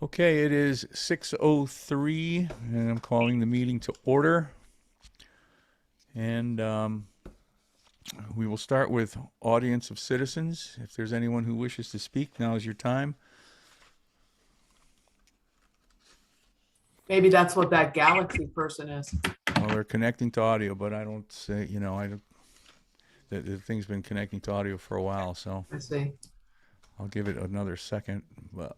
Okay, it is 6:03, and I'm calling the meeting to order. And we will start with audience of citizens. If there's anyone who wishes to speak, now is your time. Maybe that's what that galaxy person is. Well, they're connecting to audio, but I don't say, I don't, the thing's been connecting to audio for a while, so I see. I'll give it another second. But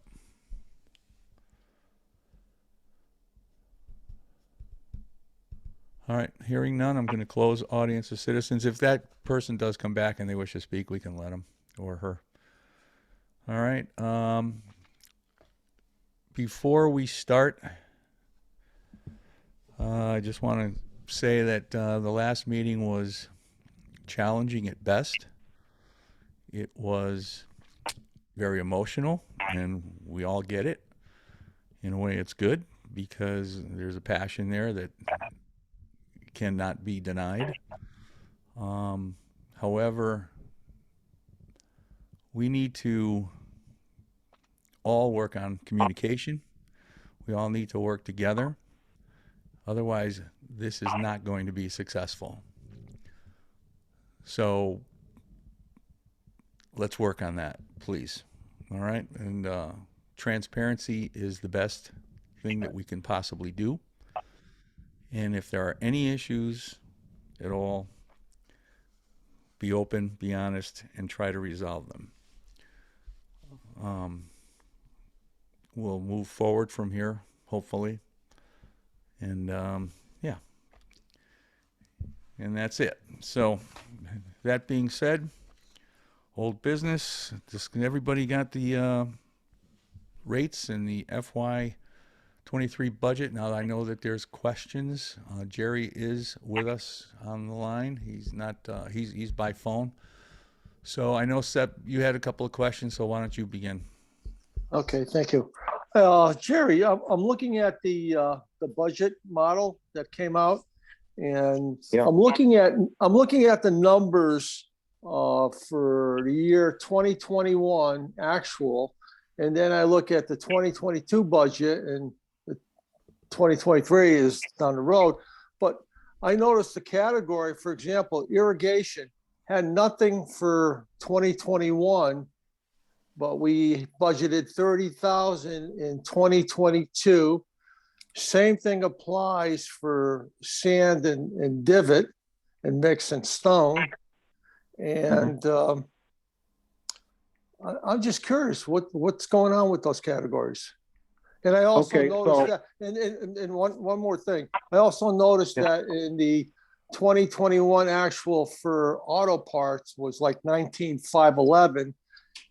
all right, hearing none, I'm going to close audience of citizens. If that person does come back and they wish to speak, we can let him or her. All right. Before we start, I just want to say that the last meeting was challenging at best. It was very emotional, and we all get it. In a way, it's good because there's a passion there that cannot be denied. However, we need to all work on communication. We all need to work together. Otherwise, this is not going to be successful. So let's work on that, please. All right? And transparency is the best thing that we can possibly do. And if there are any issues at all, be open, be honest, and try to resolve them. We'll move forward from here, hopefully. And yeah. And that's it. So that being said, old business. Everybody got the rates and the FY23 budget. Now I know that there's questions. Jerry is with us on the line. He's not. He's by phone. So I know, Seth, you had a couple of questions. So why don't you begin? Okay, thank you. Jerry, I'm looking at the budget model that came out, and Yeah. I'm looking at the numbers for the year 2021 actual, and then I look at the 2022 budget, and the 2023 is down the road. But I noticed the category, for example, irrigation had nothing for 2021. But we budgeted 30,000 in 2022. Same thing applies for sand and divot and mix and stone. And I'm just curious what's going on with those categories. And I also noticed that, and one more thing, I also noticed that in the 2021 actual for auto parts was like 19,511.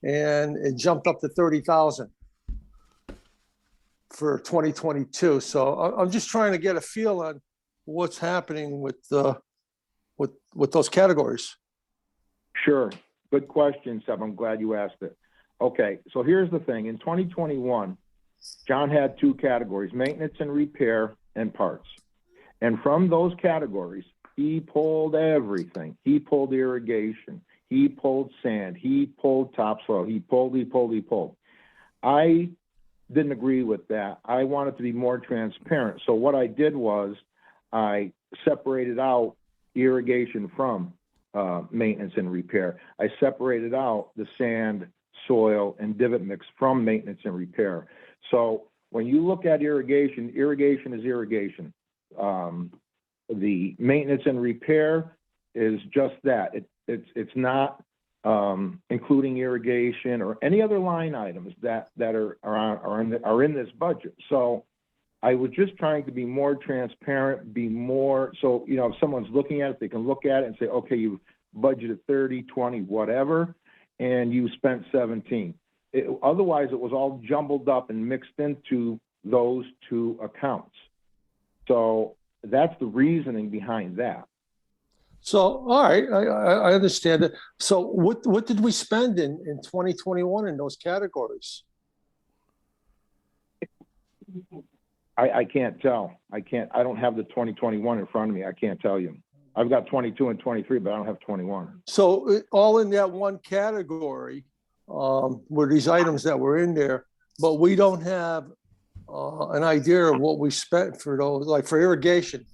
And it jumped up to 30,000 for 2022. So I'm just trying to get a feel on what's happening with those categories. Sure. Good question, Seb. I'm glad you asked it. Okay, so here's the thing. In 2021, John had two categories, maintenance and repair and parts. And from those categories, he pulled everything. He pulled irrigation. He pulled sand. He pulled topsoil. He pulled. I didn't agree with that. I wanted to be more transparent. So what I did was I separated out irrigation from maintenance and repair. I separated out the sand, soil, and divot mix from maintenance and repair. So when you look at irrigation, irrigation is irrigation. The maintenance and repair is just that. It's not including irrigation or any other line items that are in this budget. So I was just trying to be more transparent, be more so if someone's looking at it, they can look at it and say, okay, you budgeted 30, 20, whatever, and you spent 17. Otherwise, it was all jumbled up and mixed into those two accounts. So that's the reasoning behind that. So, all right, I understand it. So what did we spend in 2021 in those categories? I can't tell. I don't have the 2021 in front of me. I can't tell you. I've got 22 and 23, but I don't have 21. So all in that one category were these items that were in there, but we don't have an idea of what we spent for those, like for irrigation.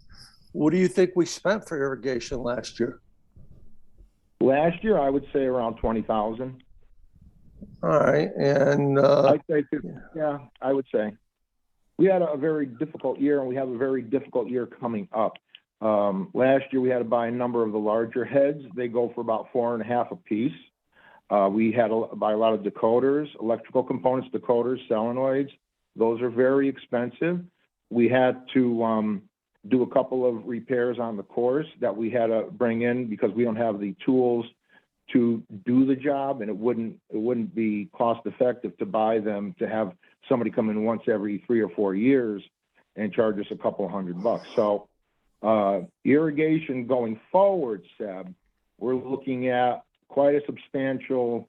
What do you think we spent for irrigation last year? Last year, I would say around 20,000. All right, and I'd say, yeah, I would say. We had a very difficult year, and we have a very difficult year coming up. Last year, we had to buy a number of the larger heads. They go for about $4.5 a piece. We had to buy a lot of decoders, electrical components, decoders, solenoids. Those are very expensive. We had to do a couple of repairs on the course that we had to bring in because we don't have the tools to do the job, and it wouldn't be cost effective to buy them, to have somebody come in once every 3 or 4 years and charge us a couple $100. So irrigation going forward, Seb, we're looking at quite a substantial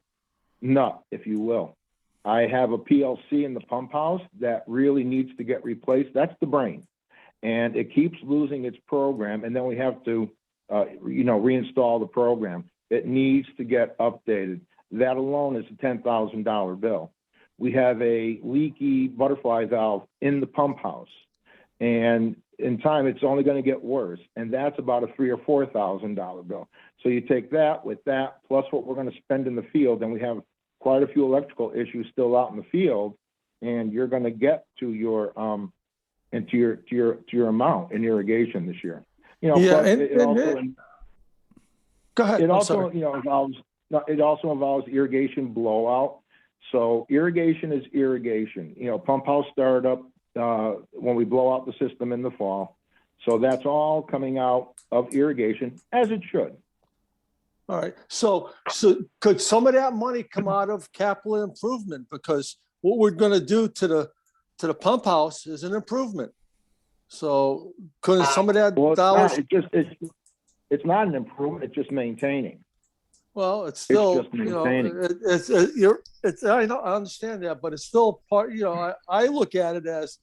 nut, if you will. I have a PLC in the pump house that really needs to get replaced. That's the brain, and it keeps losing its program, and then we have to reinstall the program. It needs to get updated. That alone is a $10,000 bill. We have a leaky butterfly valve in the pump house, and in time, it's only going to get worse, and that's about a $3,000 or $4,000 bill. So you take that with that, plus what we're going to spend in the field, and we have quite a few electrical issues still out in the field, and you're going to get to your amount in irrigation this year. yeah, go ahead. It also involves irrigation blowout. So irrigation is irrigation. Pump house startup when we blow out the system in the fall. So that's all coming out of irrigation, as it should. All right. So could some of that money come out of capital improvement? Because what we're going to do to the pump house is an improvement. So couldn't some of that dollars? It's not an improvement. It's just maintaining. Well, it's still, just maintaining. I understand that, but it's still part, I look at it as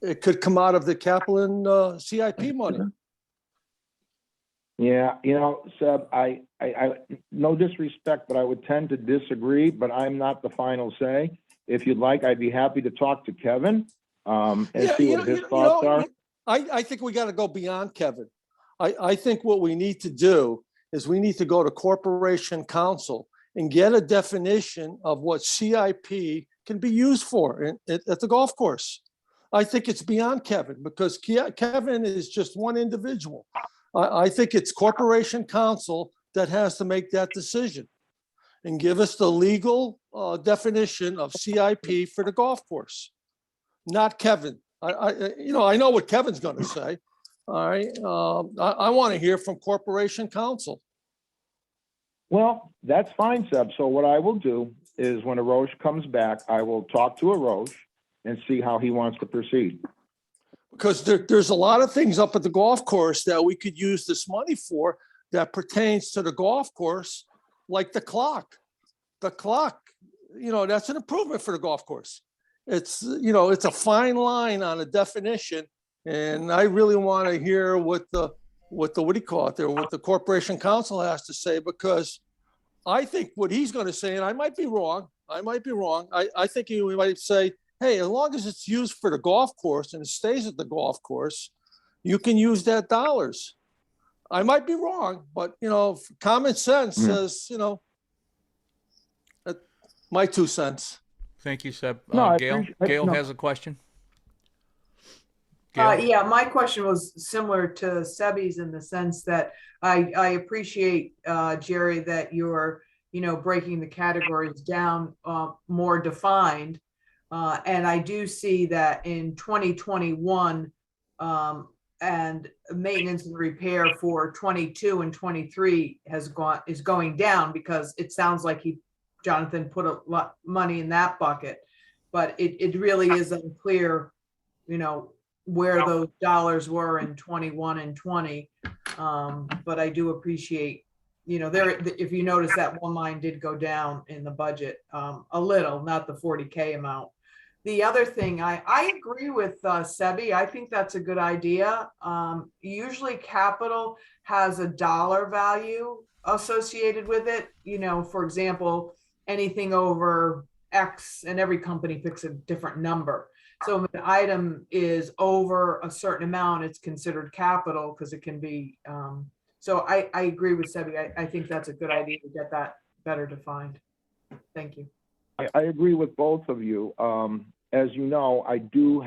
it could come out of the capital and CIP money. Yeah, Seb, I no disrespect, but I would tend to disagree, but I'm not the final say. If you'd like, I'd be happy to talk to Kevin and see what his thoughts are. I think we got to go beyond Kevin. I think what we need to do is we need to go to Corporation Council and get a definition of what CIP can be used for at the golf course. I think it's beyond Kevin because Kevin is just one individual. I think it's Corporation Council that has to make that decision and give us the legal definition of CIP for the golf course, not Kevin. I know what Kevin's going to say. All right. I want to hear from Corporation Council. Well, that's fine, Seb. So what I will do is when Arosh comes back, I will talk to Arosh and see how he wants to proceed. Because there's a lot of things up at the golf course that we could use this money for that pertains to the golf course, like the clock. The clock, that's an improvement for the golf course. It's a fine line on a definition. And I really want to hear what the Corporation Council has to say, because I think what he's going to say, and I might be wrong. I think he might say, hey, as long as it's used for the golf course and it stays at the golf course, you can use that dollars. I might be wrong, but common sense says, my 2 cents. Thank you, Seb. No, Gail has a question. Gail? Yeah, my question was similar to Sebi's in the sense that I appreciate, Jerry, that you're, breaking the categories down more defined. And I do see that in 2021 and maintenance and repair for 22 and 23 is going down because it sounds like Jonathan put a lot of money in that bucket, but it really is unclear, where those dollars were in 21 and 20. But I do appreciate, if you notice that one line did go down in the budget a little, not the 40K amount. The other thing, I agree with Sebi. I think that's a good idea. Usually capital has a dollar value associated with it. For example, anything over X, and every company picks a different number. So if an item is over a certain amount, it's considered capital because it can be, so I agree with Sebi. I think that's a good idea to get that better defined. Thank you. I agree with both of you. As you know, I do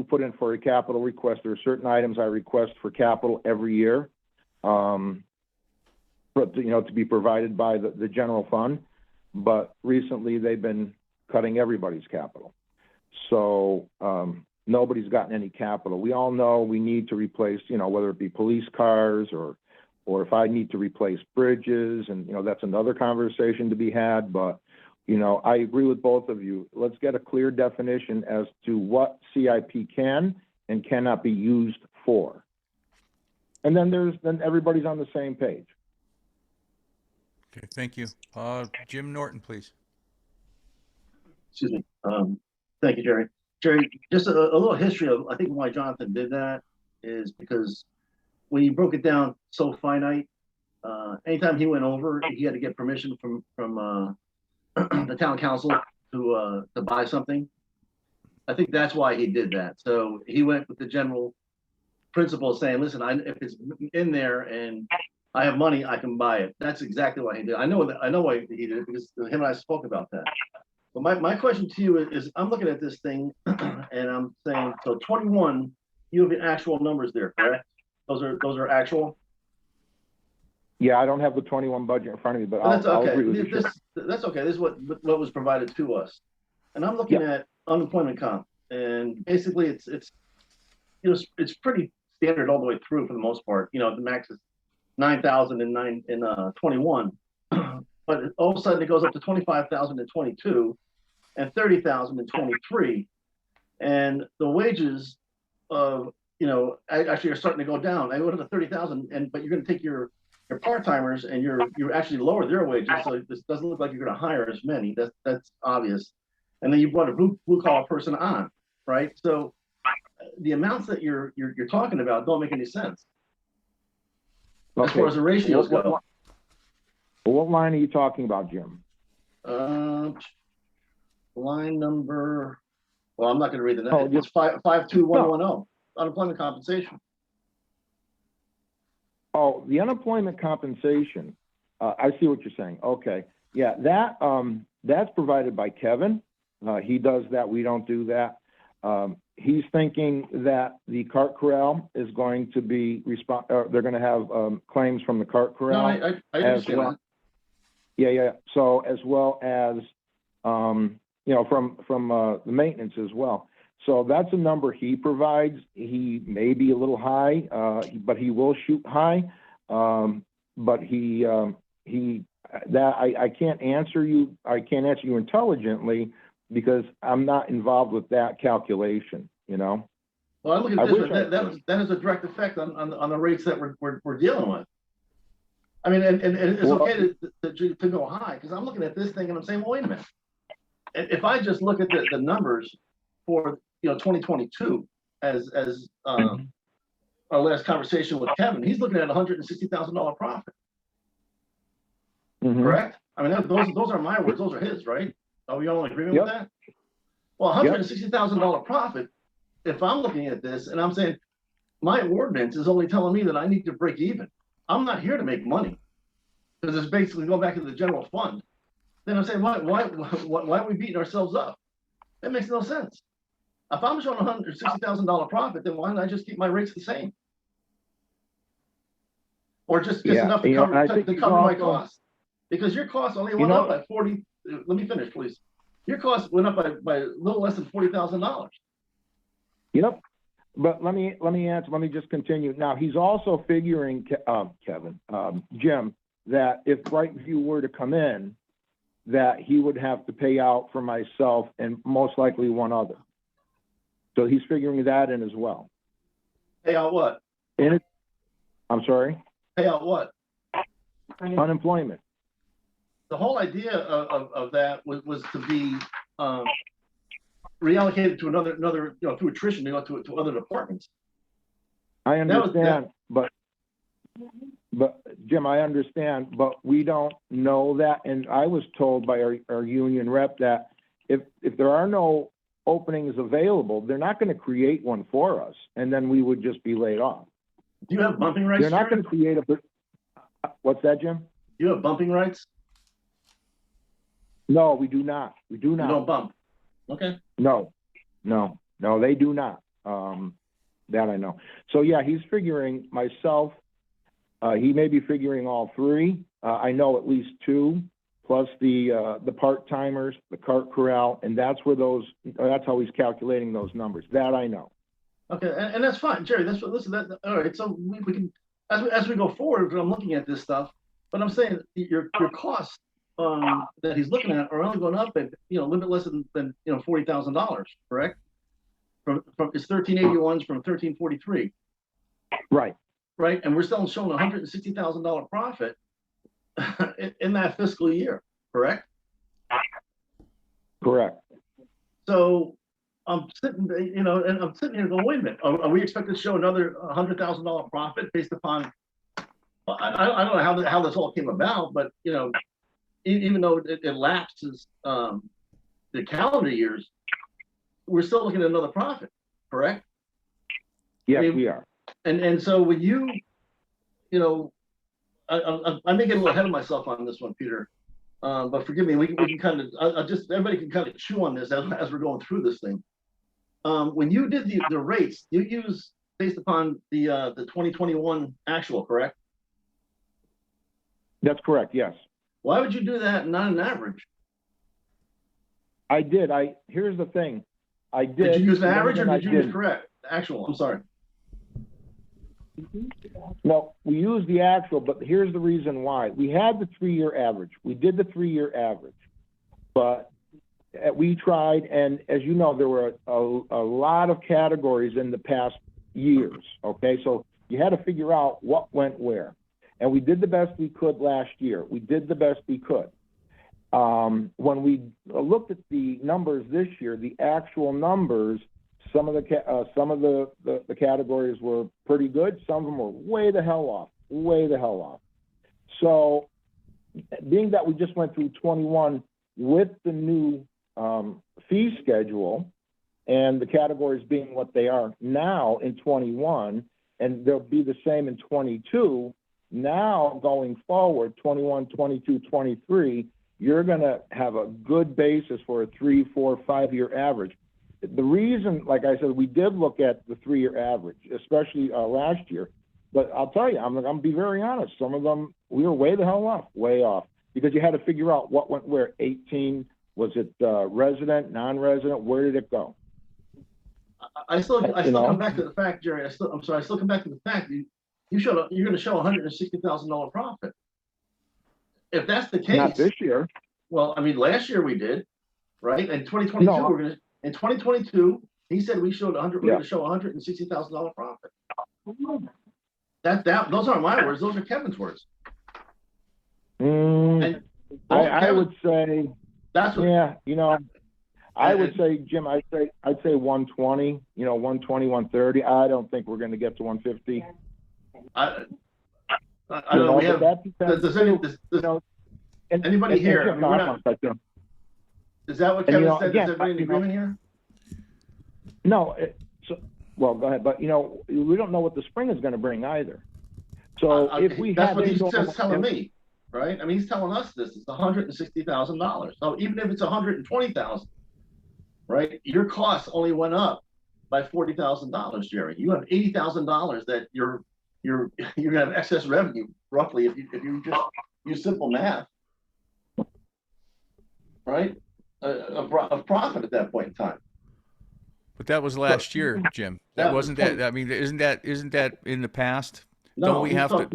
put in for a capital request. There are certain items I request for capital every year, to be provided by the general fund. But recently they've been cutting everybody's capital. So nobody's gotten any capital. We all know we need to replace, whether it be police cars or if I need to replace bridges, and, that's another conversation to be had. But, I agree with both of you. Let's get a clear definition as to what CIP can and cannot be used for. And then everybody's on the same page. Okay, thank you. Jim Norton, please. Excuse me. Thank you, Jerry. Jerry, just a little history of, I think why Jonathan did that is because when you broke it down so finite, anytime he went over, he had to get permission from the town council to buy something. I think that's why he did that. So he went with the general principle saying, listen, if it's in there and I have money, I can buy it. That's exactly why he did it. I know why he did it because him and I spoke about that. But my question to you is I'm looking at this thing and I'm saying, so 21, you have the actual numbers there, correct? Those are actual? Yeah, I don't have the 21 budget in front of me, but That's I'll okay. agree with you. That's okay. This is what was provided to us. And I'm looking at unemployment comp, and basically it's pretty standard all the way through for the most part. The max is 9,000 in 21, but all of a sudden it goes up to 25,000 in 22 and 30,000 in 23, and the wages of actually are starting to go down. I go to 30,000, but you're going to take your part-timers and you actually lower their wages, so this doesn't look like you're going to hire as many. That's obvious. And then you brought a blue collar person on, right? So the amounts that you're talking about don't make any sense as far as the ratios go. What line are you talking about, Jim? Line number. Well, I'm not going to read the Oh, number. It's 52110 unemployment compensation. Oh, the unemployment compensation. I see what you're saying. Okay. Yeah, that's provided by Kevin. He does that. We don't do that. He's thinking that the cart corral is going to be they're going to have claims from the cart corral. No, I understand well. that. Yeah. So as well as from the maintenance as well. So that's a number he provides. He may be a little high, but he will shoot high. But I can't answer you. I can't answer you intelligently because I'm not involved with that calculation. Well, I look at this. That has a direct effect on the rates that we're dealing with. I mean, and it's okay to go high because I'm looking at this thing and I'm saying, well, wait a minute. If I just look at the numbers for 2022 as our last conversation with Kevin, he's looking at $160,000 profit. Mm-hmm. Correct? I mean, those are my words. Those are his, right? Are we all in agreement with that? Well, $160,000 profit. If I'm looking at this and I'm saying my ordinance is only telling me that I need to break even, I'm not here to make money because it's basically going back to the general fund. Then I'm saying, why are we beating ourselves up? That makes no sense. If I'm showing $160,000 profit, then why don't I just keep my rates the same? Or just enough to cover my costs? Because your costs only went up by 40. Let me finish, please. Your costs went up by a little less than $40,000. Yep. But let me answer. Let me just continue. Now he's also figuring, Jim, that if Brightview were to come in, that he would have to pay out for myself and most likely one other. So he's figuring that in as well. Pay out what? I'm sorry? Pay out what? Unemployment. The whole idea of that was to be reallocated to another through attrition to other departments. I understand, but Jim, I understand, but we don't know that. And I was told by our union rep that if there are no openings available, they're not going to create one for us, and then we would just be laid off. Do you have bumping rights? They're not Jerry? going to create a. What's that, Jim? Do you have bumping rights? No, we do not. We do You not. don't bump. Okay. No, they do not. That I know. So yeah, he's figuring myself. He may be figuring all three. I know at least two, plus the part-timers, the cart corral, and that's how he's calculating those numbers. That I know. Okay, and that's fine, Jerry. That's what. Listen, all right. So we can, as we go forward, I'm looking at this stuff, but I'm saying your costs that he's looking at are only going up at a little bit less than $40,000, correct? From it's 1381s from 1343. Right. Right, and we're still showing $160,000 profit in that fiscal year, correct? Correct. So I'm sitting, and I'm sitting here going, wait a minute, are we expected to show another $100,000 profit based upon? I don't know how this all came about, but even though it lapses the calendar years, we're still looking at another profit, correct? Yes, I mean, we are. And so when I may get a little ahead of myself on this one, Peter, but forgive me. We can kind of everybody can kind of chew on this as we're going through this thing. When you did the rates, you used based upon the 2021 actual, correct? That's correct. Yes, Why would you do that and not an average? I did. Here's the thing. I did. Did you use an average or I did you use didn't. correct? Actual. I'm sorry. No, we used the actual, but here's the reason why. We had the 3-year average. We did the 3-year average, but we tried, and as you know, there were a lot of categories in the past years, okay? So you had to figure out what went where. And we did the best we could last year. We did the best we could. When we looked at the numbers this year, the actual numbers, some of the categories were pretty good. Some of them were way the hell off. So being that we just went through 21 with the new fee schedule and the categories being what they are now in 21, and they'll be the same in 22, now going forward, 21, 22, 23, you're going to have a good basis for a 3, 4, 5-year average. The reason, like I said, we did look at the 3-year average, especially last year. But I'll tell you, I'm going to be very honest. Some of them, we were way the hell off, way off. Because you had to figure out what went where. 18, was it resident, non-resident? Where did it go? I still come back to the fact, Jerry. I still come back to the fact you're going to show $160,000 profit. If that's the case, Not this year. Well, I mean, last year we did, right? In 2022, No. we're going to. In 2022, he said we showed we're going to show $160,000 profit. Those aren't my words; those are Kevin's words. And I would say that's what. Yeah, I would say, Jim, I'd say 120. 120, 130. I don't think we're going to get to 150. I don't know. We have. Anybody here? I mean, we're not, is that what Kevin said? Is everybody in agreement here? No. Well, go ahead. But we don't know what the spring is going to bring either. So if we that's have what he's telling me, right? I mean, he's telling us this. It's $160,000. So even if it's $120,000, right? Your costs only went up by $40,000, Jerry. You have $80,000 that you're gonna have excess revenue roughly if you just use simple math, right? A profit at that point in time. But that was last year, Jim. That wasn't that. I mean, isn't that in the past? No, don't we have to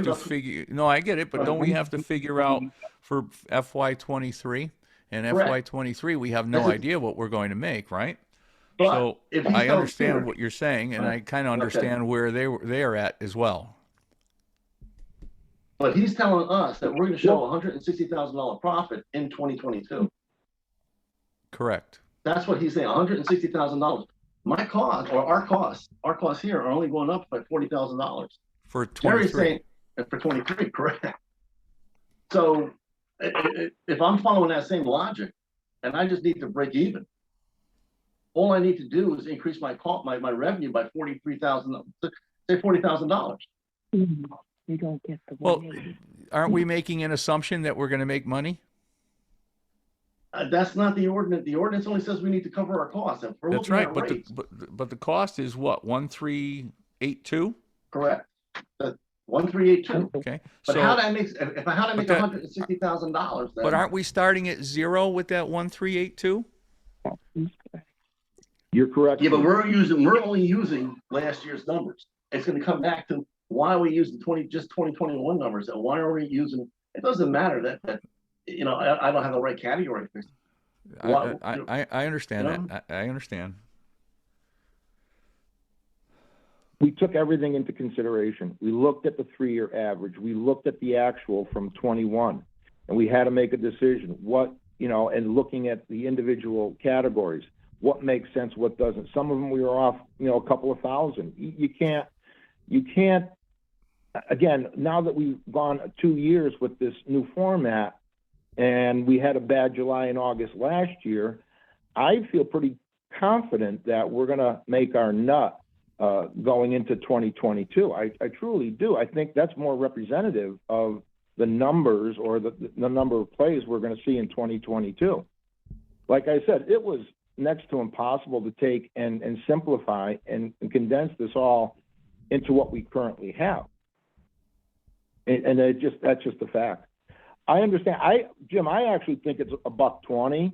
about figure? No, I get it, but don't we have to figure out for FY23 and Correct. FY23? We have no idea what we're going to make, right? But So if he's I telling understand Peter- what you're saying, and Right. I kind of understand where they are at as well. But he's telling us that we're going to show $160,000 profit in 2022. Correct. That's what he's saying, $160,000. My cost or our costs here are only going up by $40,000. For Jerry's 23. saying for 23, correct. So if I'm following that same logic, and I just need to break even, all I need to do is increase my revenue by $43,000, say $40,000. You don't get the Well, 180. aren't we making an assumption that we're going to make money? That's not the ordinance. The ordinance only says we need to cover our costs. If we're That's looking right, at but rates, but the cost is what, 1382? correct. That's 1382. Okay, But how do I make if I how to but make that- $160,000? but aren't we starting at zero with that 1382? You're correct. Yeah, but we're only using last year's numbers. It's going to come back to why are we using 2021 numbers, and why are we using? It doesn't matter that I don't have the right category fixed. I understand you know? that. I understand. We took everything into consideration. We looked at the 3-year average. We looked at the actual from 21, and we had to make a decision. And looking at the individual categories, what makes sense, what doesn't. Some of them we were off, a couple of thousand. You can't. Again, now that we've gone 2 years with this new format, and we had a bad July and August last year, I feel pretty confident that we're going to make our nut going into 2022. I truly do. I think that's more representative of the numbers or the number of plays we're going to see in 2022. Like I said, it was next to impossible to take and simplify and condense this all into what we currently have. And that's just a fact. I understand. Jim, I actually think it's $1.20,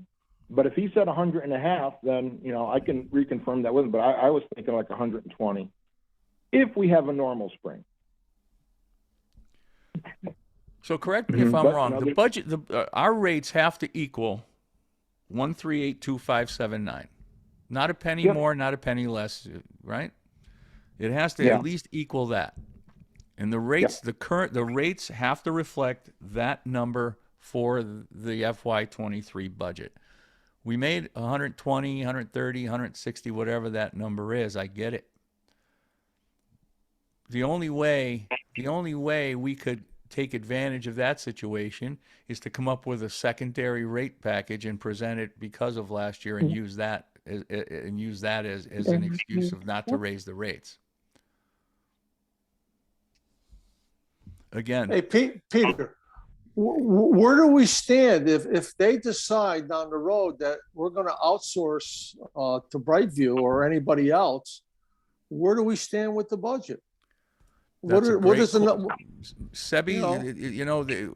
but if he said 100.5, then, I can reconfirm that with him, but I was thinking like 120 if we have a normal spring. So correct me if I'm But wrong. The budget, our rates have to equal 1382579. Not a penny Yep. more, not a penny less, right? It has to Yeah. at least equal that. And the rates, the rates have to reflect that number for the FY23 budget. We made 120, 130, 160, whatever that number is. I get it. The only way we could take advantage of that situation is to come up with a secondary rate package and present it because of last year and use that as an excuse of not to raise the rates. Again, Hey, Peter, where do we stand if they decide down the road that we're going to outsource to Brightview or anybody else? Where do we stand with the budget? that's a What great is the Sebi,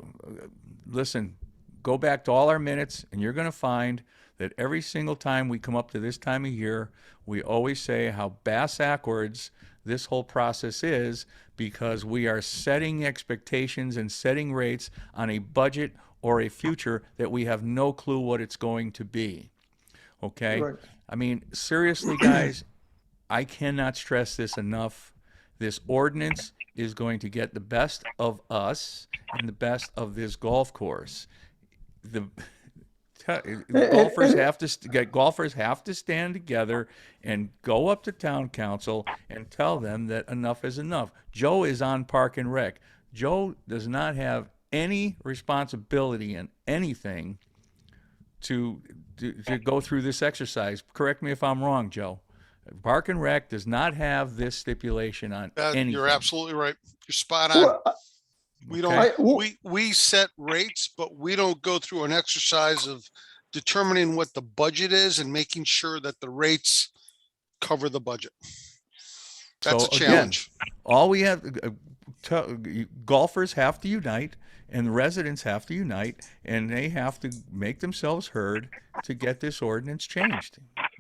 listen, go back to all our minutes and you're going to find that every single time we come up to this time of year, we always say how bass-ackwards this whole process is because we are setting expectations and setting rates on a budget or a future that we have no clue what it's going to be. Okay? Right. I mean, seriously, guys, I cannot stress this enough. This ordinance is going to get the best of us and the best of this golf course. Golfers have to stand together and go up to town council and tell them that enough is enough. Joe is on Park and Rec. Joe does not have any responsibility in anything to go through this exercise. Correct me if I'm wrong, Joe. Park and Rec does not have this stipulation on anything. You're absolutely right. You're spot on. We don't, Okay. we set rates, but we don't go through an exercise of determining what the budget is and making sure that the rates cover the budget. That's So a again, challenge. all we have, golfers have to unite and residents have to unite and they have to make themselves heard to get this ordinance changed.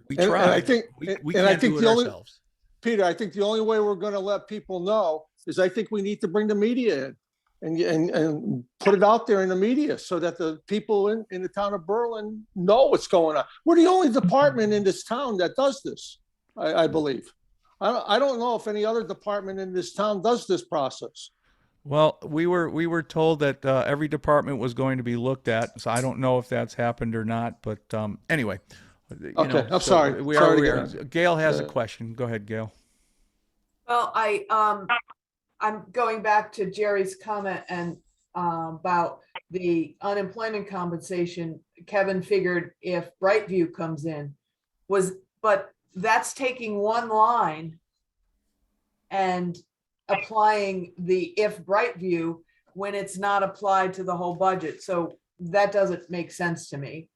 We And try. I think- we and I can't think do it the only- ourselves. Peter, I think the only way we're going to let people know is I think we need to bring the media in and put it out there in the media so that the people in the town of Berlin know what's going on. We're the only department in this town that does this, I believe. I don't know if any other department in this town does this process. Well, we were told that every department was going to be looked at, so I don't know if that's happened or not. But anyway, Okay, I'm sorry. We Sorry are. to get- Gail has a question. Go ahead, Gail. Well, I'm going back to Jerry's comment and about the unemployment compensation. Kevin figured if Brightview comes in, but that's taking one line and applying the if Brightview when it's not applied to the whole budget. So that doesn't make sense to me.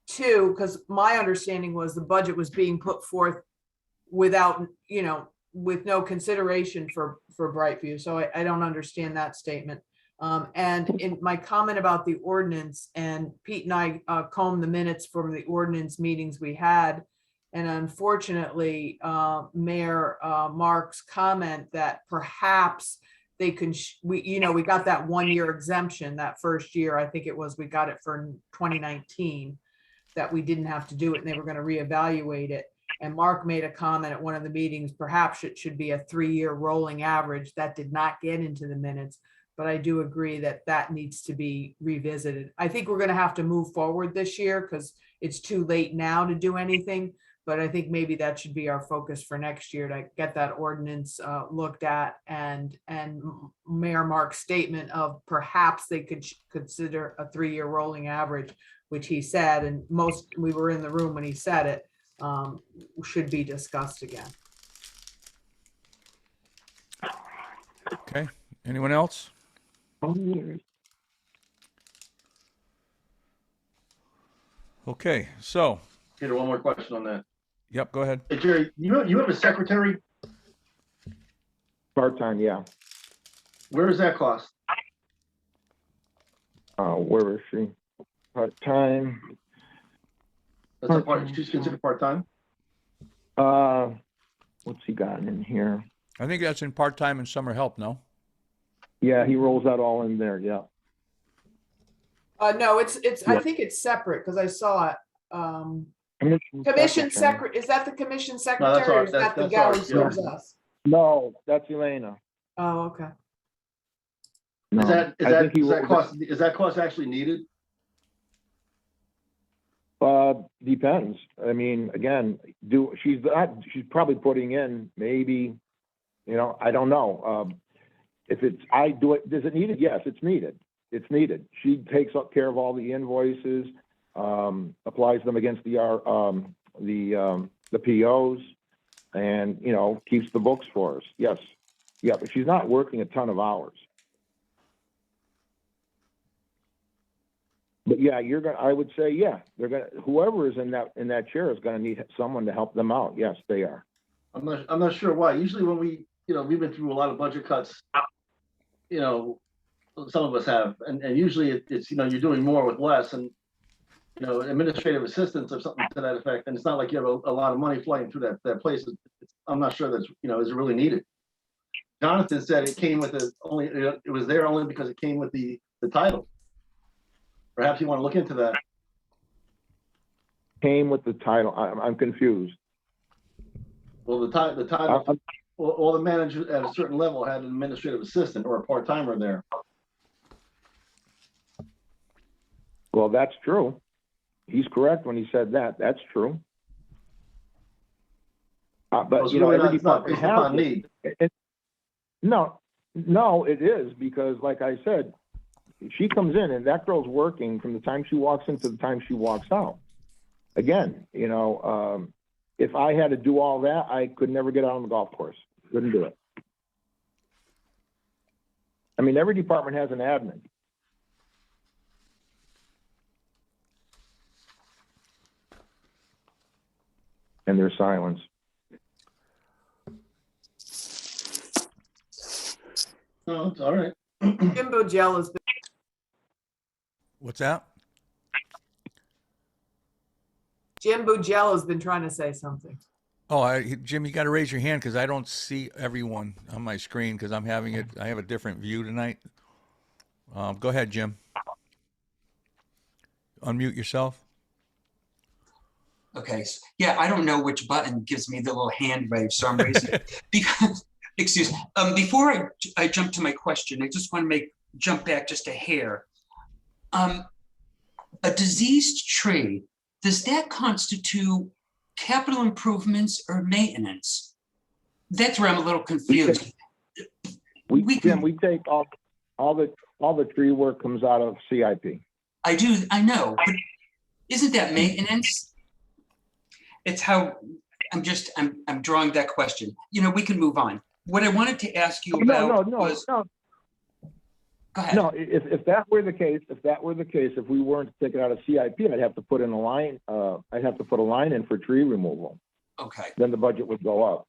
Two, because my understanding was the budget was being put forth without, with no consideration for Brightview. So I don't understand that statement. And in my comment about the ordinance, and Pete and I combed the minutes from the ordinance meetings we had. And unfortunately, Mayor Mark's comment that perhaps they can, we got that 1 year exemption that first year. I think it was, we got it for 2019, that we didn't have to do it and they were going to reevaluate it. And Mark made a comment at one of the meetings, perhaps it should be a 3-year rolling average. That did not get into the minutes, but I do agree that that needs to be revisited. I think we're going to have to move forward this year because it's too late now to do anything. But I think maybe that should be our focus for next year, to get that ordinance looked at, and Mayor Mark's statement of perhaps they could consider a 3-year rolling average, which he said, and we were in the room when he said it, should be discussed again. Okay, anyone else? Okay, so, Peter, one more question on that. yep, go ahead. Hey, Jerry, you have a secretary? Part-time, yeah. Where does that cost? Where is she? Part-time. That's a part, she's considered part-time? What's he got in here? I think that's in part-time and summer help, no? Yeah, he rolls that all in there, yeah. No, it's, I think it's separate because I saw it. Commission secretary, is that the commission secretary or is that the gal who serves us? No, that's Elena. Oh, okay. No, Is that cost actually needed? Depends. I mean, again, she's probably putting in maybe, I don't know. If it's, does it need it? Yes, it's needed. It's needed. She takes care of all the invoices, applies them against the POs, and, keeps the books for us. Yes. Yeah, but she's not working a ton of hours. But yeah, I would say, yeah, whoever is in that chair is gonna need someone to help them out. Yes, they are. I'm not sure why. Usually when we've been through a lot of budget cuts, some of us have, and usually it's, you're doing more with less, and, administrative assistance or something to that effect. And it's not like you have a lot of money flying through that place. I'm not sure that's, is it really needed? Jonathan said it came with it was there only because it came with the title. Perhaps you want to look into that. Came with the title. I'm confused. Well, the title, all the managers at a certain level had an administrative assistant or a part-timer there. Well, that's true. He's correct when he said that. That's true. But every department has need. No, it is, because like I said, she comes in and that girl's working from the time she walks in to the time she walks out. Again, if I had to do all that, I could never get out on the golf course. Couldn't do it. I mean, every department has an admin. And there's silence. No, it's all right. Jim Bojell has been. What's that? Jim Bojell has been trying to say something. Oh, Jim, you got to raise your hand because I don't see everyone on my screen because I have a different view tonight. Go ahead, Jim. Unmute yourself. Okay. Yeah, I don't know which button gives me the little hand wave, so I'm raising it. Because, excuse me. Before I jump to my question, I just want to jump back just a hair. A diseased tree, does that constitute capital improvements or maintenance? That's where I'm a little confused. We take all the tree work comes out of CIP. I know, but isn't that maintenance? It's how I'm drawing that question. You know, we can move on. What I wanted to ask you No, about no, was, no. go ahead. No, if that were the case, if we weren't to take it out of CIP, I'd have to put in a line, I'd have to put a line in for tree removal. Okay. Then the budget would go up,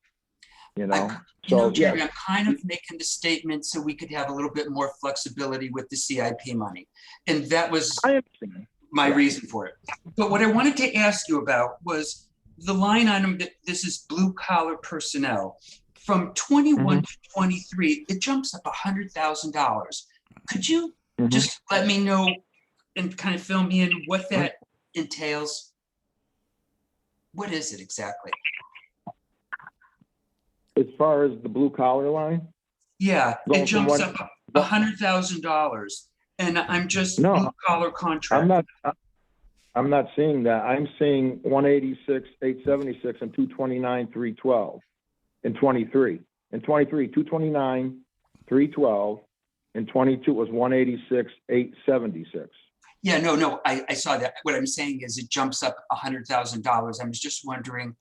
you know? You know, So, Jerry, yeah, I'm kind of making the statement so we could have a little bit more flexibility with the CIP money. And that was I understand. my reason for it. But what I wanted to ask you about was the line item that this is blue collar personnel. From 21 to 23, it jumps up $100,000. Could you just let me know and kind of fill me in what that entails? What is it exactly? As far as the blue collar line? Yeah, Going it from jumps one- up $100,000, and I'm just No, blue collar contract. I'm not seeing that. I'm seeing 186, 876, and 229, 312 in 23. In 23, 229, 312, and 22 was 186, 876. Yeah, no, I saw that. What I'm saying is it jumps up $100,000. I was just wondering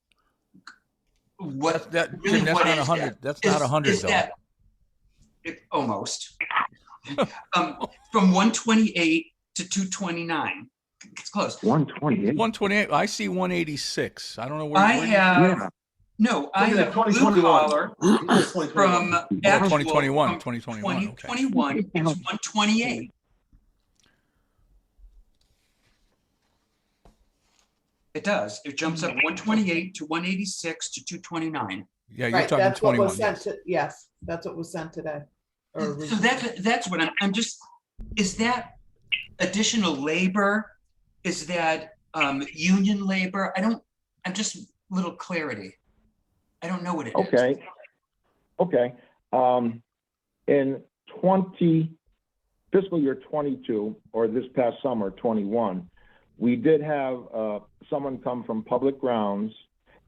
what Jim, that's what not is 100. that? That's not 100 is though. that almost from 128 to 229? It's close. 128. 128. I see 186. I don't know where. I where have Yeah. no. I Looking at have blue 2021. collar It's 2021. from actual 2021. from 2021. Okay. 2021. It's 128. It does. It jumps up 128 to 186 to 229. Yeah, you're Right, talking that's what 21. was sent to, yes, that's what was sent today. Or So recently. that's what I'm just, is that additional labor? Is that union labor? I'm just a little clarity. I don't know what it is. Okay. In fiscal year 22, or this past summer, 21, we did have someone come from public grounds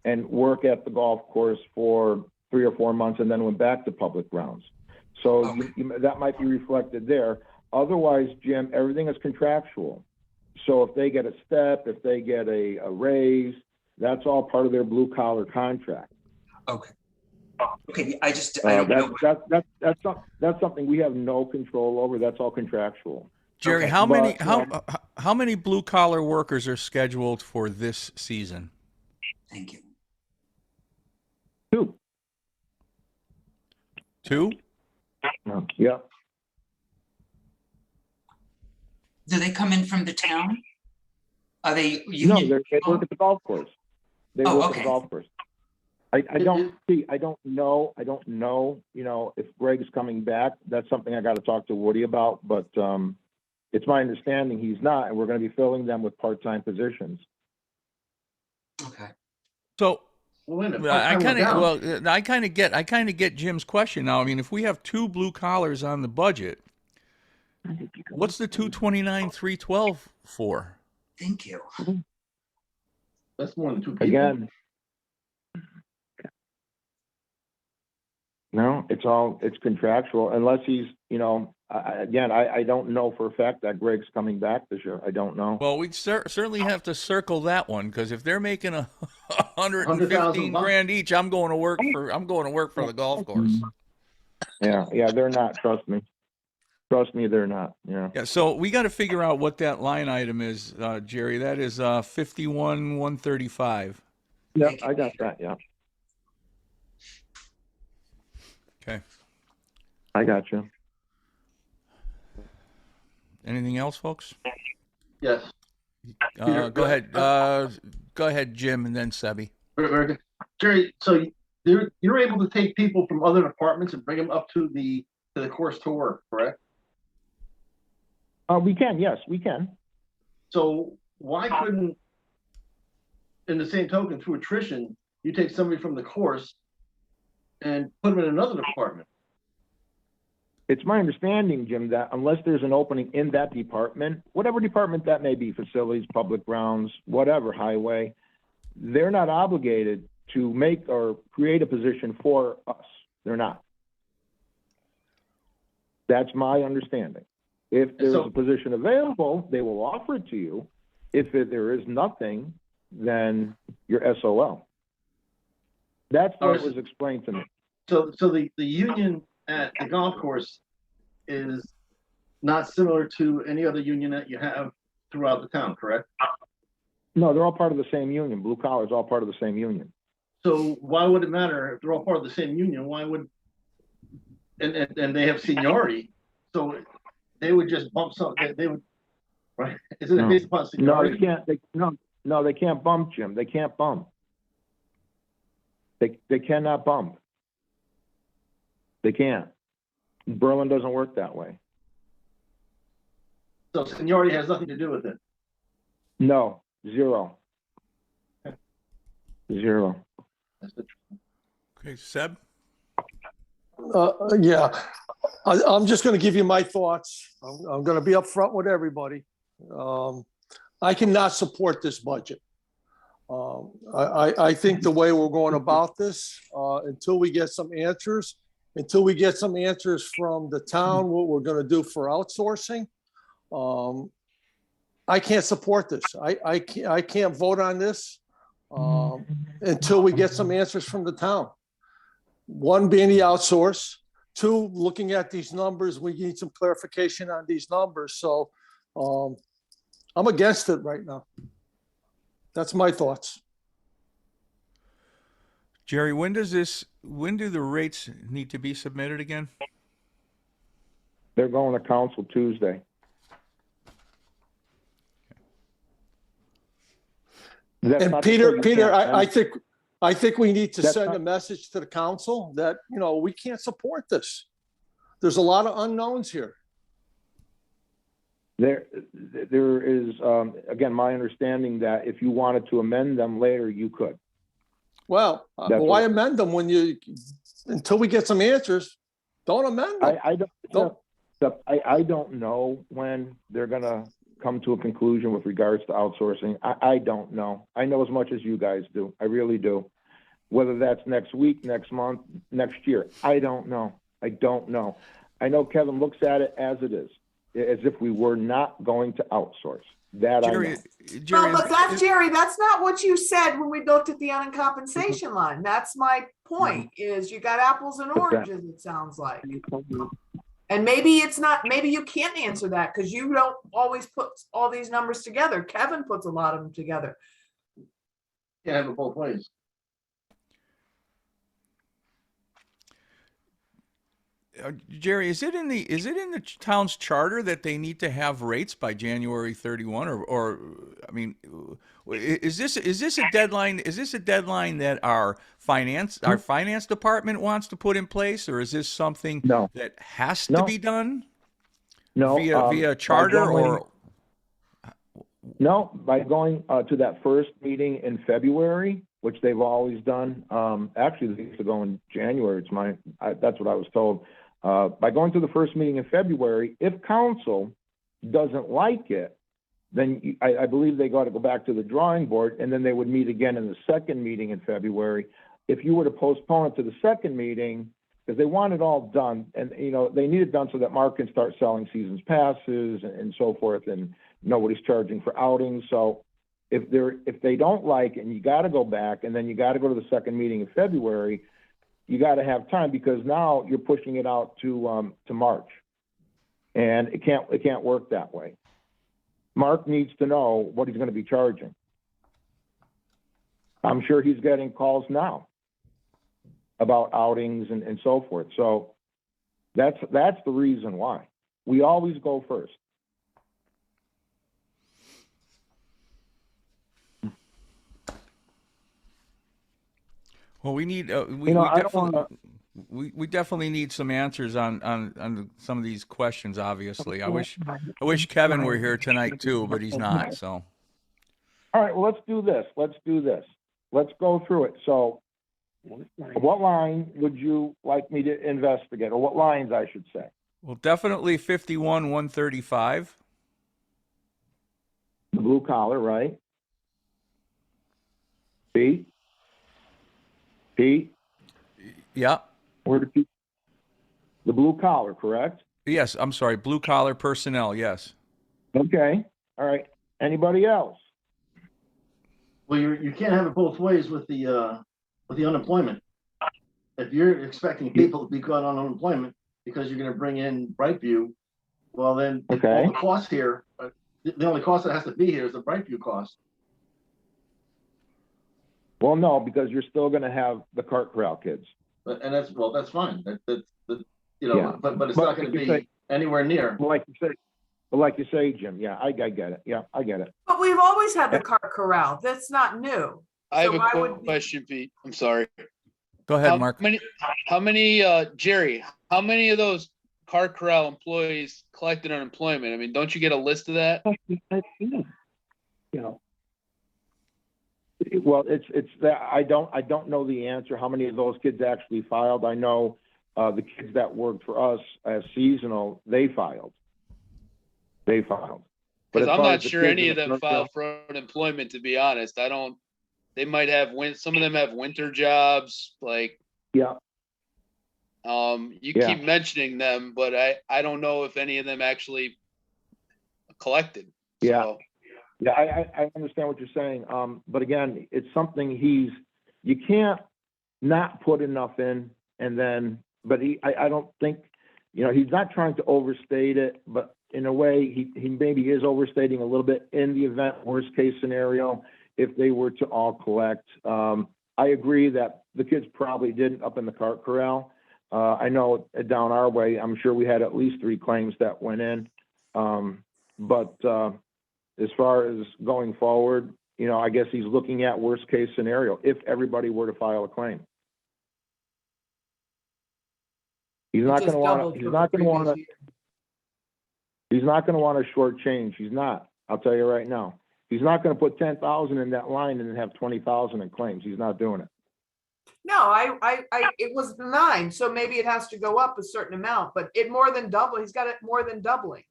and work at the golf course for 3 or 4 months and then went back to public grounds. So Okay. that might be reflected there. Otherwise, Jim, everything is contractual. So if they get a step, if they get a raise, that's all part of their blue collar contract. Okay. Okay. I don't know. That's something we have no control over. That's all contractual. Jerry, Okay. how many blue collar workers are scheduled for this season? Thank you. 2. 2? Yeah. Do they come in from the town? Are they No, union? they people? work at the golf course. They Oh, work at okay. the golf course. I don't know, you know, if Greg's coming back. That's something I got to talk to Woody about, but it's my understanding he's not, and we're going to be filling them with part-time positions. Okay. So Well, wait a minute, I part-time kind of get Jim's question now. I mean, if we have 2 blue collars on the budget, what's the 229, 312 for? Thank you. That's more than 2 people. Again. No, it's contractual unless he's, you know, I don't know for a fact that Greg's coming back this year. I don't know. Well, we'd certainly have to circle that one, because if they're making a 115 $100,000 grand each, I'm going to work for the golf course. Yeah, they're not. Trust me, they're not. Yeah. Yeah, so we got to figure out what that line item is, Jerry. That is 51,135. Yeah, I got that. Yeah, Okay. I got you. Anything else, folks? Yes. Go ahead. Go ahead, Jim, and then Sebi. Very good. Jerry, so you're able to take people from other departments and bring them up to the course to work, correct? We can. Yes, we can. So why couldn't, in the same token, through attrition, you take somebody from the course and put them in another department? It's my understanding, Jim, that unless there's an opening in that department, whatever department that may be, facilities, public grounds, whatever, highway, they're not obligated to make or create a position for us. They're not. That's my understanding. If there's a position available, they will offer it to you. If there is nothing, then you're SOL. That's what was explained to me. So the union at the golf course is not similar to any other union that you have throughout the town, correct? No, they're all part of the same union. Blue collar is all part of the same union. So why would it matter if they're all part of the same union? Why would, and they have seniority, so they would just bump something, they would, right? Isn't it based upon No, seniority? they can't, no, they can't bump, Jim. They can't bump. They cannot bump. They can't. Berlin doesn't work that way. So seniority has nothing to do with it. No, zero. Zero. That's the Okay, Seb? Yeah, I'm just going to give you my thoughts. I'm going to be upfront with everybody. I cannot support this budget. I think the way we're going about this, until we get some answers from the town, what we're going to do for outsourcing, I can't support this. I can't vote on this until we get some answers from the town. One, being the outsource. Two, looking at these numbers, we need some clarification on these numbers. So I'm against it right now. That's my thoughts. Jerry, when do the rates need to be submitted again? They're going to council Tuesday. That's And not to say you Peter, can't I think we need to That's send not- a message to the council that, we can't support this. There's a lot of unknowns here. There is, again, my understanding that if you wanted to amend them later, you could. Well, That's why what- amend them until we get some answers? Don't amend them. I don't know when they're gonna come to a conclusion with regards to outsourcing. I don't know. I know as much as you guys do. I really do. Whether that's next week, next month, next year, I don't know. I don't know. I know Kevin looks at it as it is, as if we were not going to outsource. That Jerry, I know. Jerry, Well, but Jerry, that's not what you said when we looked at the uncompensation line. That's my point, is you got apples and oranges, it sounds like. And maybe it's not, maybe you can't answer that because you don't always put all these numbers together. Kevin puts a lot of them together. Can't have it both ways. Jerry, is it in the town's charter that they need to have rates by January 31, or I mean, is this a deadline? Is this a deadline that our finance department wants to put in place, or is this something No. that has to No. be done No. via charter or? No, by going to that first meeting in February, which they've always done. Actually, they used to go in January. That's what I was told. By going to the first meeting in February, if council doesn't like it, then I believe they got to go back to the drawing board, and then they would meet again in the second meeting in February. If you were to postpone it to the second meeting, because they want it all done, and they need it done so that Mark can start selling seasons passes and so forth, and nobody's charging for outings. So if they don't like it, and you got to go back, and then you got to go to the second meeting in February, you got to have time, because now you're pushing it out to March, and it can't work that way. Mark needs to know what he's going to be charging. I'm sure he's getting calls now about outings and so forth. So that's the reason why we always go first. Well, we need we definitely need some answers on some of these questions. Obviously, I wish Kevin were here tonight too, but he's not. So, all right, well, let's do this. Let's go through it. So, what line would you like me to investigate, or what lines I should say? well, definitely 51-135. The blue collar, right? Pete? Yeah. Where did you? The blue collar, correct? Yes. I'm sorry. Blue collar personnel. Yes. Okay. All right. Anybody else? Well, you can't have it both ways with the with the unemployment. If you're expecting people to be going on unemployment because you're gonna bring in Brightview, well, then all Okay. the costs here, the only cost that has to be here is the Brightview cost. Well, no, because you're still gonna have the cart corral kids. And that's, well, that's fine. That's, you Yeah. know, but it's But not gonna like you be say- anywhere near. Like you say, Jim, yeah, I get it. Yeah, I get it. But we've always had the cart corral. That's not new. I have So why a would we- question, Pete. I'm sorry. Go ahead, Mark. How many, Jerry, how many of those cart corral employees collected unemployment? I mean, don't you get a list of that? You know, Well, it's that I don't know the answer. How many of those kids actually filed? I know the kids that worked for us as seasonal, they filed. But Because as I'm far not as the sure kids any in of the them filed for unemployment, to be honest. They might have some of them have winter jobs, like, Yeah, you Yeah. keep mentioning them, but I don't know if any of them actually collected. Yeah. So, yeah, I understand what you're saying. But again, it's something you can't not put enough in and then, but I don't think, he's not trying to overstate it, but in a way, he maybe is overstating a little bit in the event, worst case scenario, if they were to all collect. I agree that the kids probably didn't up in the cart corral. I know down our way, I'm sure we had at least 3 claims that went in. But as far as going forward, I guess he's looking at worst case scenario if everybody were to file a claim. He's It not just going to want doubled to. from He's the not going to want previous to. year. He's not going to want to shortchange. He's not. I'll tell you right now. He's not going to put 10,000 in that line and then have 20,000 in claims. He's not doing it. No, it was 9, so maybe it has to go up a certain amount, but it more than double. He's got it more than doubling.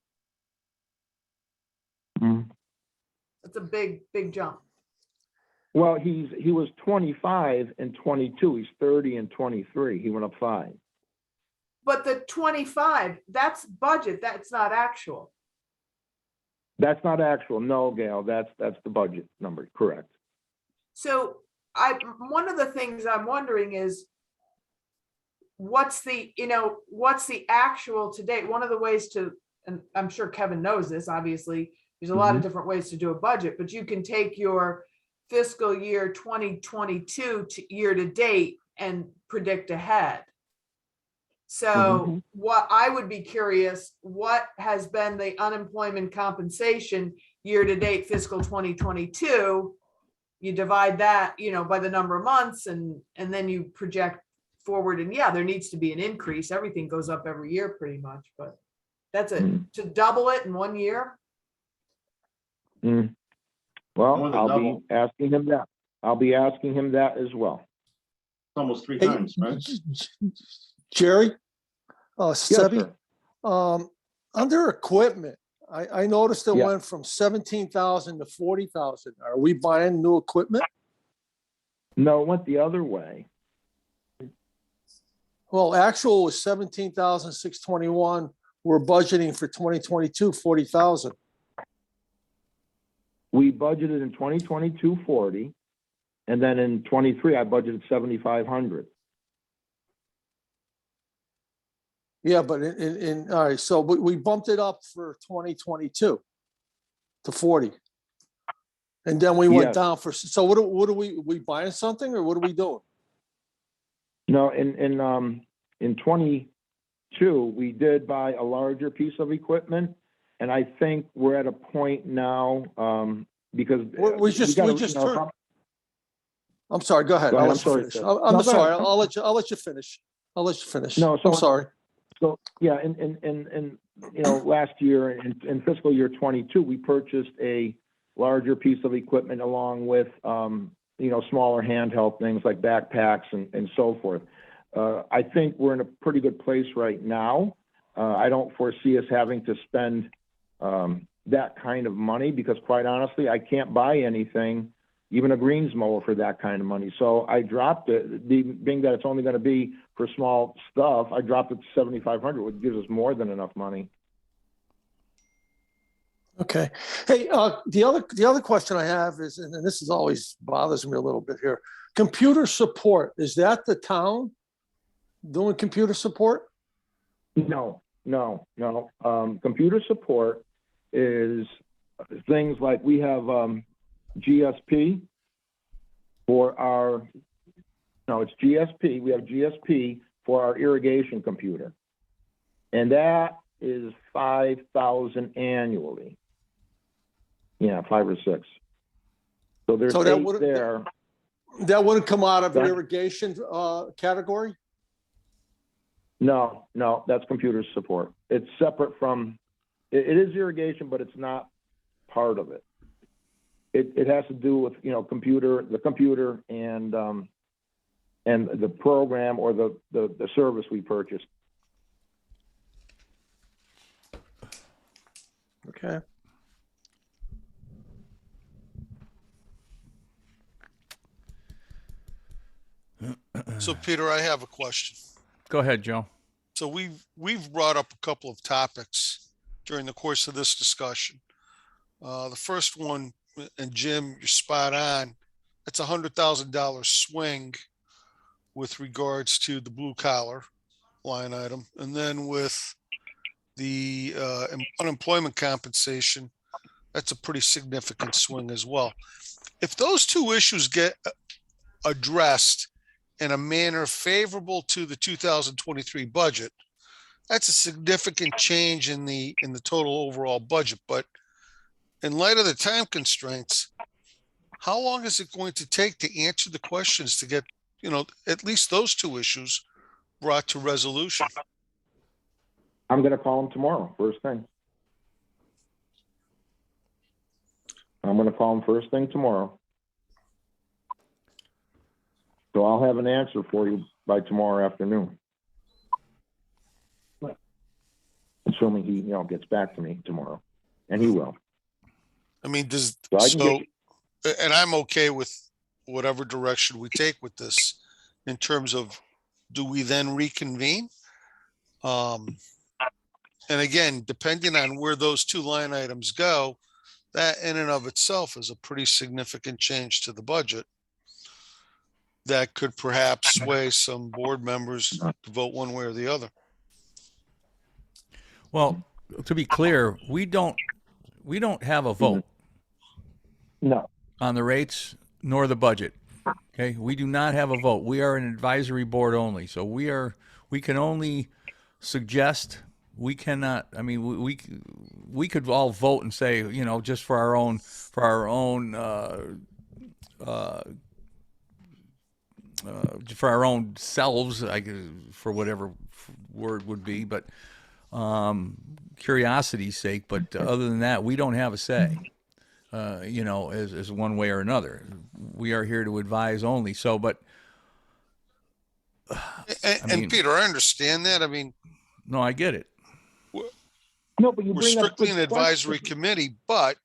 That's a big jump. Well, he was 25 and 22. He's 30 and 23. He went up 5. But the 25, that's budget. That's not actual. That's not actual. No, Gail, that's the budget number. Correct. So one of the things I'm wondering is what's the actual to date? One of the ways to, and I'm sure Kevin knows this, obviously, there's a lot of different ways to do a budget, but you can take your fiscal year 2022 to year to date and predict ahead. So what I would be curious, what has been the unemployment compensation year to date fiscal 2022? You divide that, by the number of months and then you project forward, and yeah, there needs to be an increase. Everything goes up every year pretty much, but that's it. To double it in 1 year. More Well, than I'll double. be asking him that. I'll be asking him that as well. It's almost 3 Hey, times, right? Jerry, Yes, Sebi, sir. under equipment, I noticed it Yeah. went from 17,000 to 40,000. Are we buying new equipment? No, it went the other way. Well, actual was 17,621. We're budgeting for 2022, 40,000. We budgeted in 2022 40, and then in 23 I budgeted 7,500. Yeah, but all right, so we bumped it up for 2022 to 40. And then we went Yes. down so what are we buying something or what are we doing? No, in 22 we did buy a larger piece of equipment, and I think we're at a point now because We just heard. I'm sorry, go ahead. Go I'll ahead, let you I'm finish. sorry, I'm No, go sorry, ahead. I'll let you finish. I'll let you finish. No, so- I'm sorry. So, yeah, in last year, in fiscal year 22, we purchased a larger piece of equipment along with, smaller handheld things like backpacks and so forth. I think we're in a pretty good place right now. I don't foresee us having to spend that kind of money because, quite honestly, I can't buy anything, even a greens mower, for that kind of money. So I dropped it, being that it's only going to be for small stuff. I dropped it to 7,500, which gives us more than enough money. Okay. Hey, the other question I have is, and this is always bothers me a little bit here. Computer support, is that the town doing computer support? No, no, no. Computer support is things like we have GSP for our, no, it's GSP. We have GSP for our irrigation computer. And that is 5,000 annually. Yeah, 5 or 6. So there's So that 8 wouldn't- there. That wouldn't come out of an That- irrigation category? No, no, that's computer support. It's separate from, it is irrigation, but it's not part of it. It has to do with, the computer and the program or the service we purchased. Okay. So Peter, I have a question. Go ahead, Joe. So we've brought up a couple of topics during the course of this discussion. The first one, and Jim, you're spot on. It's $100,000 swing with regards to the blue collar line item. And then with the unemployment compensation, that's a pretty significant swing as well. If those two issues get addressed in a manner favorable to the 2023 budget, that's a significant change in the total overall budget. But in light of the time constraints, how long is it going to take to answer the questions to get, at least those two issues brought to resolution? I'm going to call him tomorrow, first thing. I'm going to call him first thing tomorrow. So I'll have an answer for you by tomorrow afternoon. Assuming he, gets back to me tomorrow, and he will. I mean, So and I'm okay with whatever direction we take with this in terms of, do we then reconvene? And again, depending on where those two line items go, that in and of itself is a pretty significant change to the budget that could perhaps sway some board members to vote one way or the other. Well, to be clear, we don't have a vote No. on the rates nor the budget. Okay, we do not have a vote. We are an advisory board only, so we can only suggest. We cannot. I mean, we could all vote and say, just for our own for our own selves, for whatever word would be, but curiosity's sake. But other than that, we don't have a say. As one way or another, we are here to advise only. So, but And Peter, I understand that. I mean, no, I get it. No, but you We're bring up strictly good an advisory questions. committee, but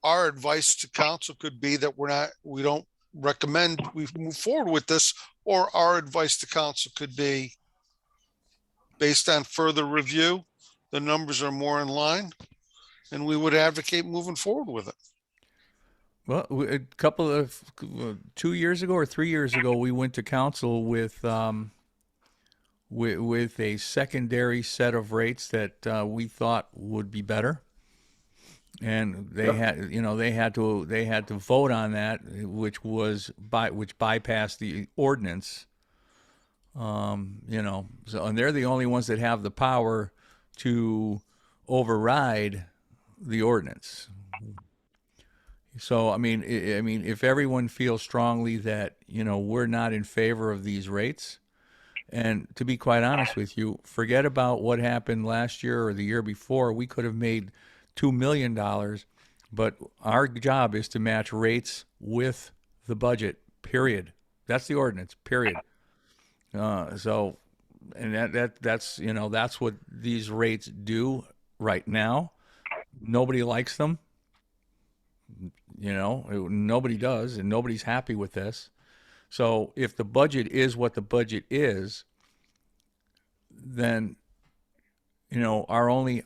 our advice to council could be that we don't recommend we move forward with this, or our advice to council could be, based on further review, the numbers are more in line, and we would advocate moving forward with it. Well, a couple of 2 years ago or 3 years ago, we went to council with a secondary set of rates that we thought would be better, and they had to vote on that, which bypassed the ordinance. So, and they're the only ones that have the power to override the ordinance. So, I mean, if everyone feels strongly that, we're not in favor of these rates, and to be quite honest with you, forget about what happened last year or the year before. We could have made $2 million, but our job is to match rates with the budget, period. That's the ordinance, period. So, and that's what these rates do right now. Nobody likes them. Nobody does, and nobody's happy with this. So if the budget is what the budget is, then our only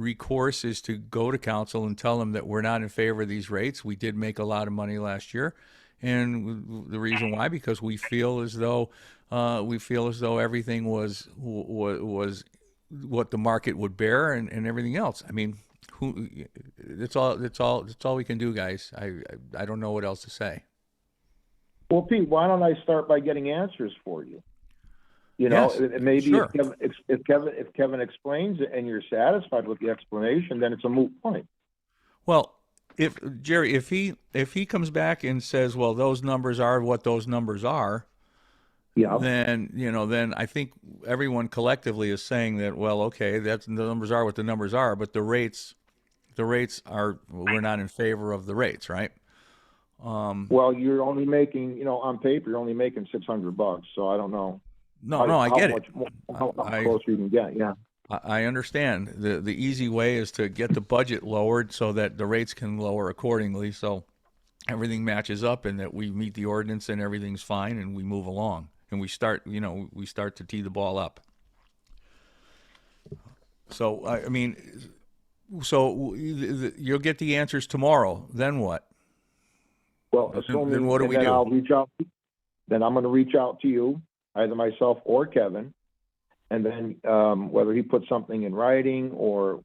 recourse is to go to council and tell them that we're not in favor of these rates. We did make a lot of money last year. And the reason why, because we feel as though everything was what the market would bear and everything else. I mean, that's all we can do, guys. I don't know what else to say. Well, Pete, why don't I start by getting answers for you? You know, Yes, maybe sure. if Kevin explains it and you're satisfied with the explanation, then it's a moot point. Well, if Jerry, if he comes back and says, well, those numbers are what those numbers are, Yeah. then I think everyone collectively is saying that, well, okay, the numbers are what the numbers are, but the rates are, we're not in favor of the rates, right? Well, you're only making, on paper, you're only making $600, so I don't know. No, I get it. How closer you can get, yeah. I understand. The easy way is to get the budget lowered so that the rates can lower accordingly, so everything matches up and that we meet the ordinance and everything's fine and we move along and we start to tee the ball up. So I mean, you'll get the answers tomorrow. Then what? Well, assuming, then what do we then do? I'll reach out. Then I'm going to reach out to you, either myself or Kevin, and then whether he puts something in writing or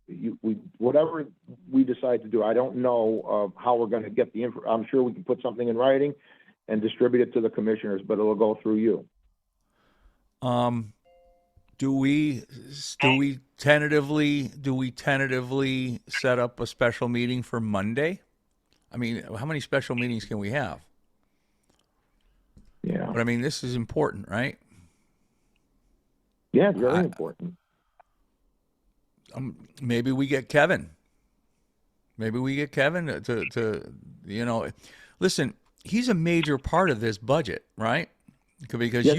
whatever we decide to do. I don't know how we're going to get the info. I'm sure we can put something in writing and distribute it to the commissioners, but it'll go through you. Do we tentatively set up a special meeting for Monday? I mean, how many special meetings can we have? Yeah. But I mean, this is important, right? Yeah, very important. Maybe we get Kevin. Maybe we get Kevin to listen. He's a major part of this budget, right? Because Yes,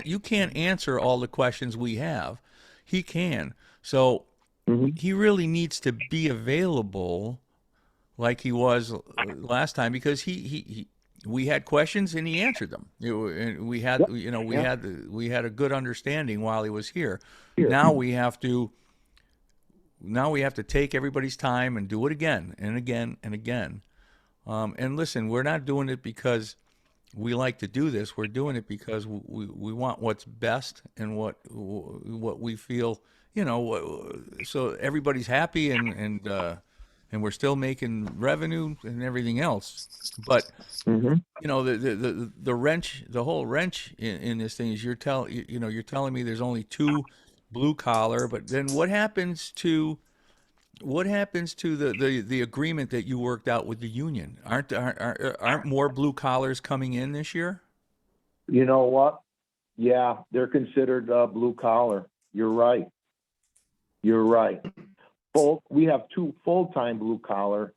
you can't answer all the questions we have. He can. So he really needs to be available like he was last time, because we had questions and he answered them. We had a good understanding while he was here. Now we have to take everybody's time and do it again and again and again. And listen, we're not doing it because we like to do this. We're doing it because we want what's best and what we feel, so everybody's happy and we're still making revenue and everything else. But the wrench, the whole wrench in this thing is you're telling me there's only 2 blue collar, but then what happens to the agreement that you worked out with the union? Aren't more blue collars coming in this year? You know what? Yeah, they're considered blue collar. You're right. We have 2 full-time blue collar.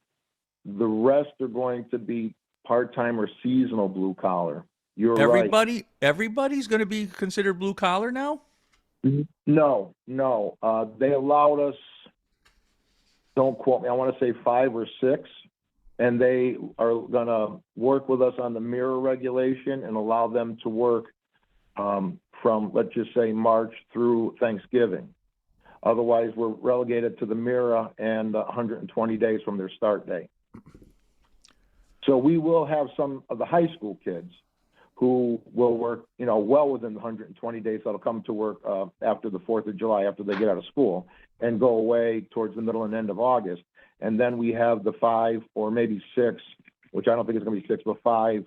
The rest are going to be part-time or seasonal blue collar. You're right. Everybody's going to be considered blue collar now? No. They allowed us, don't quote me, I want to say 5 or 6, and they are going to work with us on the mirror regulation and allow them to work from, let's just say, March through Thanksgiving. Otherwise, we're relegated to the mirror and 120 days from their start date. So we will have some of the high school kids who will work, well within the 120 days. That'll come to work after the 4th of July, after they get out of school, and go away towards the middle and end of August. And then we have the 5 or maybe 6, which I don't think it's going to be 6, but 5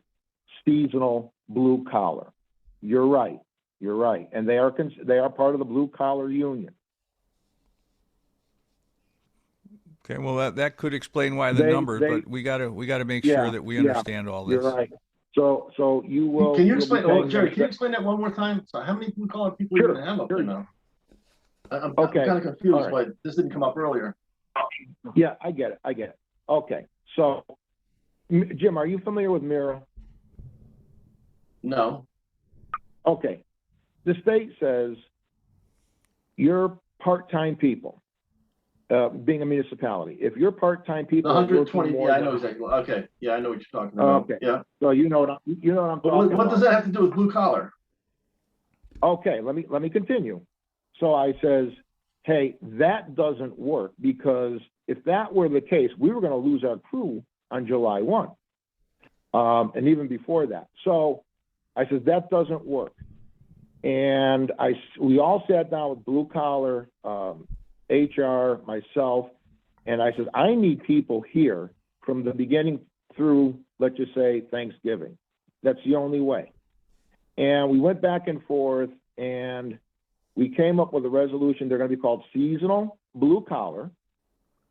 seasonal blue collar. You're right. And they are part of the blue collar union. Okay, well that could explain why the numbers, but we gotta make sure that we understand all this. You're right. So you will. Can you explain? Oh, Jerry, can you explain that one more time? So how many blue collar people are you gonna have up there now? I'm kind of confused, but this didn't come up earlier. Yeah, I get it. Okay, so Jim, are you familiar with Mira? No. Okay, the state says you're part-time people. Being a municipality, if you're part-time people, 120. Yeah, I know exactly. Okay, yeah, I know what you're talking about. Okay, yeah. So you know what I'm talking about. What does that have to do with blue collar? Okay, let me continue. So I says, hey, that doesn't work, because if that were the case, we were going to lose our crew on July 1, and even before that. So I said, that doesn't work. And we all sat down with blue collar, HR, myself, and I said, I need people here from the beginning through, let's just say, Thanksgiving. That's the only way. And we went back and forth, and we came up with a resolution. They're going to be called seasonal blue collar.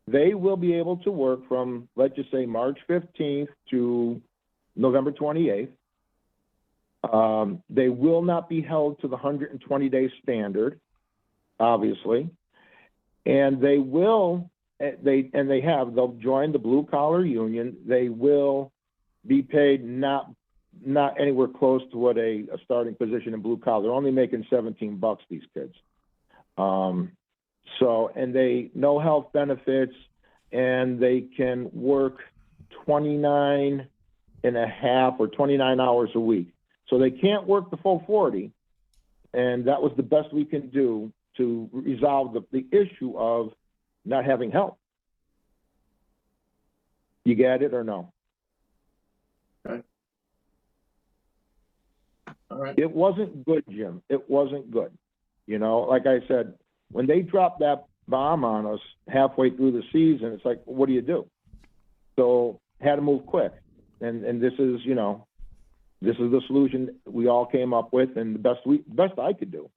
They will be able to work from, let's just say, March 15th to November 28th. They will not be held to the 120-day standard, obviously. And they will, they'll join the blue collar union. They will be paid not anywhere close to what a starting position in blue collar. They're only making $17, these kids. So, and they no health benefits, and they can work 29 and a half or 29 hours a week. So they can't work the full 40. And that was the best we can do to resolve the issue of not having help. You get it or no? Okay. All right. It wasn't good, Jim. It wasn't good. You know, like I said, when they dropped that bomb on us halfway through the season, it's like, what do you do? So had to move quick. And this is, you know, this is the solution we all came up with, and the best I could do.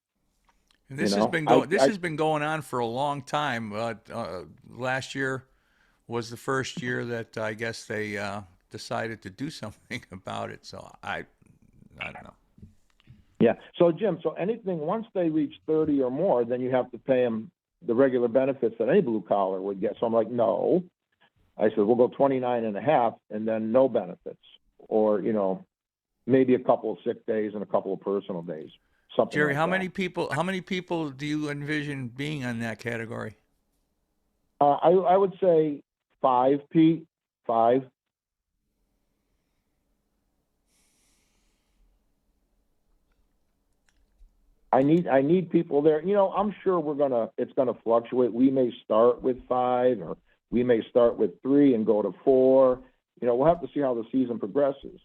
And this You has know, been going. This has been going on for a long time. Last year was the first year that I guess they decided to do something about it. So I don't know. Yeah. So Jim, so anything once they reach 30 or more, then you have to pay them the regular benefits that any blue collar would get. So I'm like, no. I said, we'll go 29 and a half, and then no benefits, or you know, maybe a couple of sick days and a couple of personal days. Something Jerry, like how that. many people do you envision being on that category? I would say 5, Pete. 5. I need people there. You know, I'm sure it's gonna fluctuate. We may start with 5, or we may start with 3 and go to 4. You know, we'll have to see how the season progresses.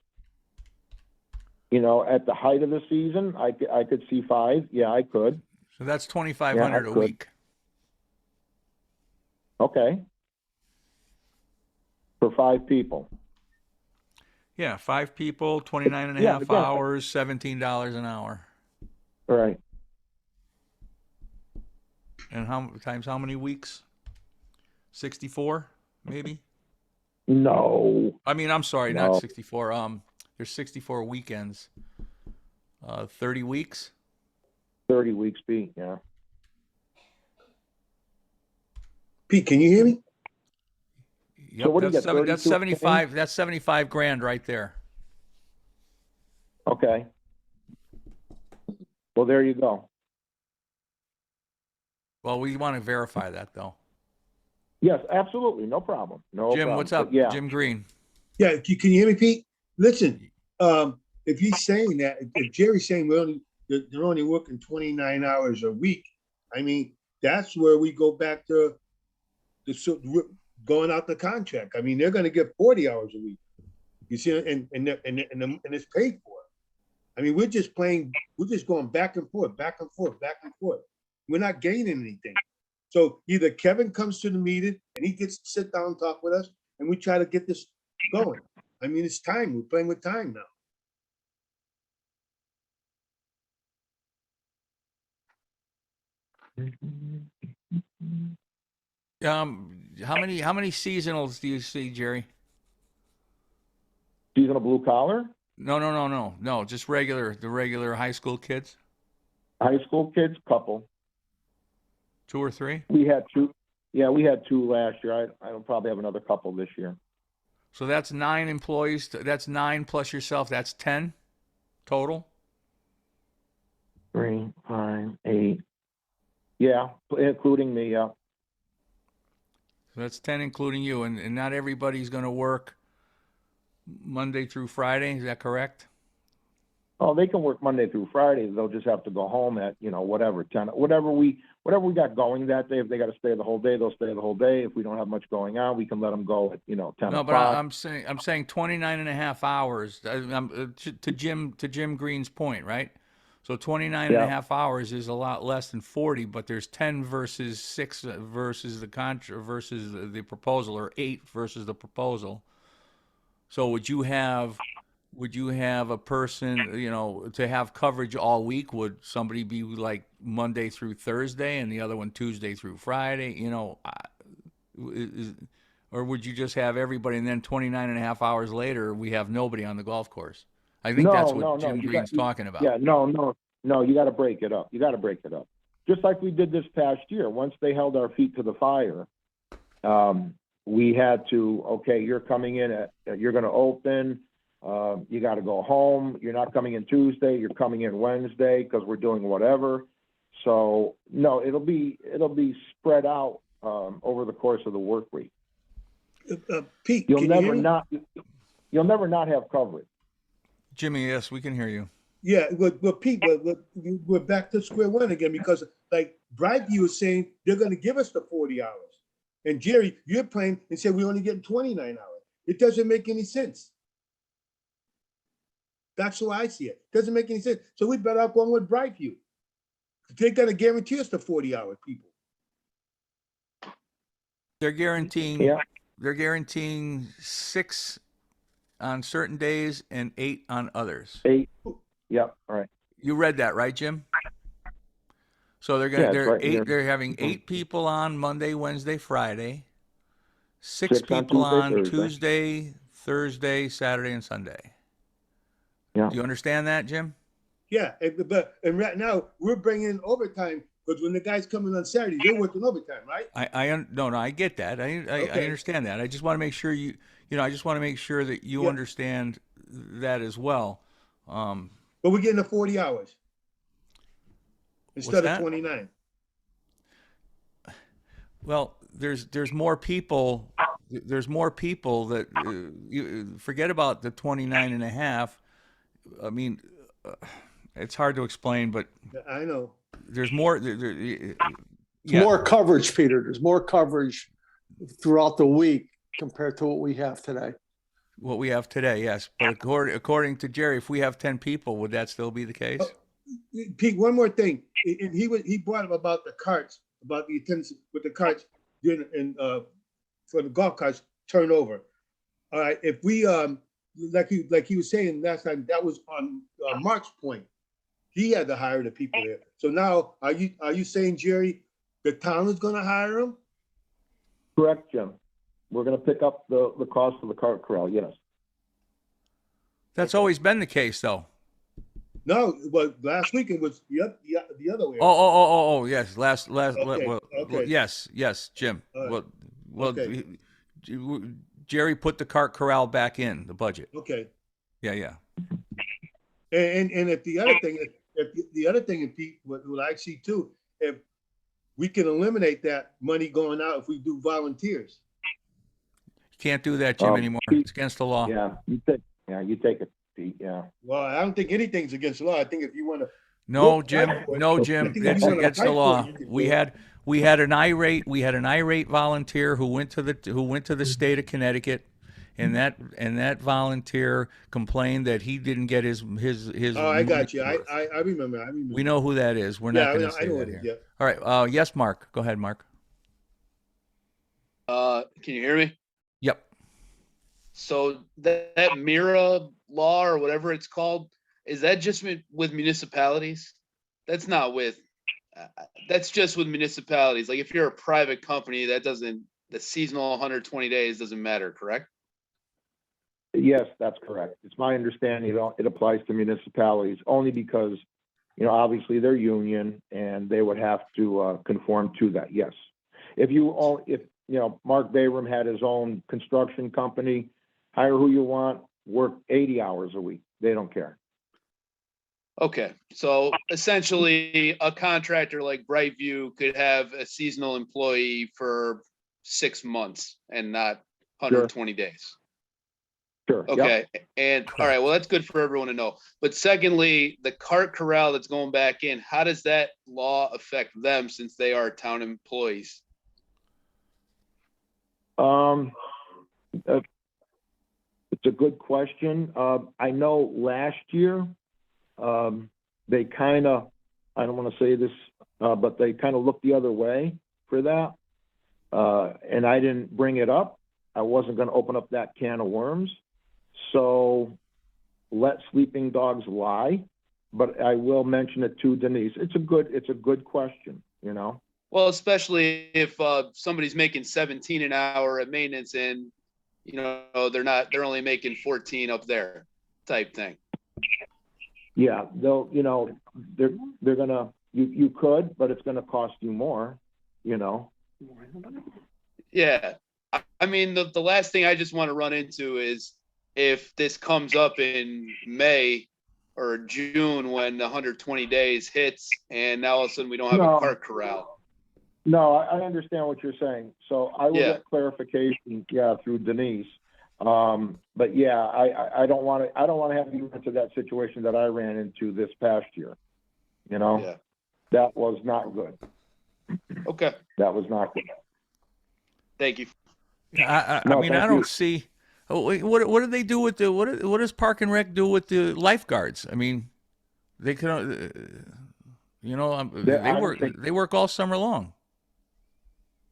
You know, at the height of the season, I could see 5. Yeah, I could. So that's 2,500 a could. week. Okay. For 5 people. Yeah, 5 people, 29 and a Yeah, half again, hours, $17 an hour. Right. And how many weeks? 64, maybe? No. I mean, I'm sorry, No. not 64. There's 64 weekends. 30 weeks? 30 weeks, Pete. Yeah. Pete, can you hear me? Yep, So what do you that's get, that's 32 75. That's 75 grand right there. Okay. Well, there you go. Well, we want to verify that though. Yes, absolutely. No problem. No Jim, problem. what's up? But yeah. Jim Green. Yeah, can you hear me, Pete? Listen, if he's saying that, if Jerry's saying they're only working 29 hours a week, I mean, that's where we go back to going out the contract. I mean, they're going to get 40 hours a week. You see, and it's paid for. I mean, we're just going back and forth, back and forth, back and forth. We're not gaining anything. So either Kevin comes to the meeting and he gets to sit down and talk with us, and we try to get this going. I mean, it's time. We're playing with time How many seasonals do you see, Jerry? Seasonal blue collar? No. Just the regular high school kids. High school kids, couple. 2 or 3. We had 2. Yeah, we had 2 last year. I'll probably have another couple this year. So that's 9 employees. That's 9 plus yourself. That's 10 total. 3, 5, 8. Yeah, including me. Yeah. So that's 10 including you, and not everybody's going to work Monday through Friday. Is that correct? Oh, they can work Monday through Friday. They'll just have to go home at, you know, whatever 10, whatever we whatever we got going that day. If they got to stay the whole day, they'll stay the whole day. If we don't have much going on, we can let them go at, 10 No, but o'clock. I'm saying 29 and a half hours, to Jim Green's point, right? So 29 and a Yeah. half hours is a lot less than 40, but there's 10 versus 6 versus versus the proposal, or 8 versus the proposal. So would you have a person, to have coverage all week? Would somebody be like Monday through Thursday and the other one Tuesday through Friday? Or would you just have everybody, and then 29 and a half hours later, we have nobody on the golf course? I think that's what Jim Green's talking about. Yeah, no, you got to break it up. Just like we did this past year. Once they held our feet to the fire, we had to, okay, you're coming in you're going to open. You got to go home. You're not coming in Tuesday. You're coming in Wednesday because we're doing whatever. So no, it'll be spread out over the course of the work week. Pete, You'll can never you not have coverage. Jimmy, yes, we can hear you. Yeah, but Pete, we're back to square one again, because like Brightview is saying they're going to give us the 40 hours. And Jerry, you're playing and said we're only getting 29 hours. It doesn't make any sense. That's how I see it. Doesn't make any sense. So we better off going with Brightview. They're going to guarantee us the 40 hours, people. They're guaranteeing Yeah. they're guaranteeing 6 on certain days and 8 on others. 8. Yep. All right. You read that, right, Jim? So Yeah, it's right there. they're having 8 people on Monday, Wednesday, Friday, 6 6 on people Tuesday, on Thursday. Tuesday, Thursday, Saturday, and Sunday. Yeah. Do you understand that, Jim? Yeah, and right now we're bringing in overtime, because when the guys come in on Saturday, they're working overtime, right? No, I get that. I Okay. understand that. I just want to make sure I just want to make sure that you Yeah. understand that as well. But we're getting the 40 hours instead of that? 29. Well, there's more people. There's more people that you forget about the 29 and a half. I mean, it's hard to explain, but I know. there's more. More coverage, Peter. There's more coverage throughout the week compared to what we have today. What we have today, yes. But according to Jerry, if we have 10 people, would that still be the case? Pete, one more thing. And he brought up about the carts, about the attendance with the carts and for the golf carts turnover. All right, if we like he was saying last time, that was on Mark's point. He had to hire the people there. So now, are you saying, Jerry, the town is going to hire them? Correct, Jim. We're going to pick up the cost of the cart corral. Yes. That's always been the case, though. No, but last week it was the other way. Oh, yes. Okay. Yes, Jim. All right. Well, Okay. Jerry put the cart corral back in the budget. Okay. Yeah. And if the other thing, and Pete, what I see too, if we can eliminate that money going out if we do volunteers. You can't do that, Jim, anymore. Pete, It's against the law. Yeah, you take it, Pete. Yeah. Well, I don't think anything's against the law. I think if you want to. No, Jim. It's against the law. We had an irate volunteer who went to the state of Connecticut, and that volunteer complained that he didn't get his. Oh, I got you. I remember. We know who that is. We're not going to say I know that it is, here. yeah. All right. Yes, Mark. Go ahead, Mark. Can you hear me? Yep. So that Mira law or whatever it's called, is that just with municipalities? That's not with, that's just with municipalities. Like if you're a private company, the seasonal 120 days doesn't matter, correct? Yes, that's correct. It's my understanding it applies to municipalities only because, obviously they're union and they would have to conform to that. Yes. If Mark Bayram had his own construction company, hire who you want, work 80 hours a week. They don't care. Okay, so essentially a contractor like Brightview could have a seasonal employee for 6 months and not 120 days. Sure. Yep. Okay, and all right, well, that's good for everyone to know. But secondly, the cart corral that's going back in, how does that law affect them since they are town employees? It's a good question. I know last year, they kind of, I don't want to say this, but they kind of looked the other way for that. And I didn't bring it up. I wasn't going to open up that can of worms. So let sleeping dogs lie, but I will mention it to Denise. It's a good question, you know? Well, especially if somebody's making 17 an hour at maintenance and, you know, they're only making 14 up there type thing. Yeah, they'll, you know, they're gonna, you could, but it's gonna cost you more, you know? Yeah. I mean, the last thing I just want to run into is if this comes up in May or June when the 120 days hits and now all of a sudden we don't have No. a cart corral. No, I understand what you're saying. So I will Yeah. get clarification, through Denise. But yeah, I don't want to have you into that situation that I ran into this past year. You know, Yeah. that was not good. Okay. That was not good. Thank you. I No, mean, thank I don't you. see. Oh, wait, what do they do with the what does Park and Rec do with the lifeguards? I mean, they can, you know, they work all summer long.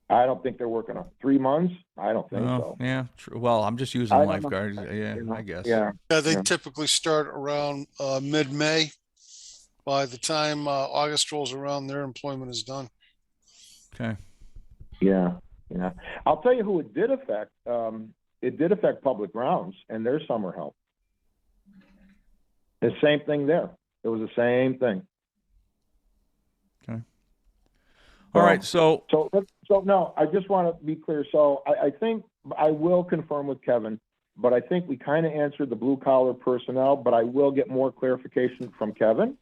I don't think they're working on 3 months. I don't think so. Yeah, true. Well, I'm just using I don't know. lifeguards. Yeah, I guess. Yeah. Yeah, they Yeah. typically start around mid-May. By the time August rolls around, their employment is done. Okay. Yeah. Yeah. I'll tell you who it did affect. It did affect public grounds and their summer help. The same thing there. It was the same thing. Okay. All right. So So no, I just want to be clear. So I think I will confirm with Kevin, but I think we kind of answered the blue collar personnel, but I will get more clarification from Kevin.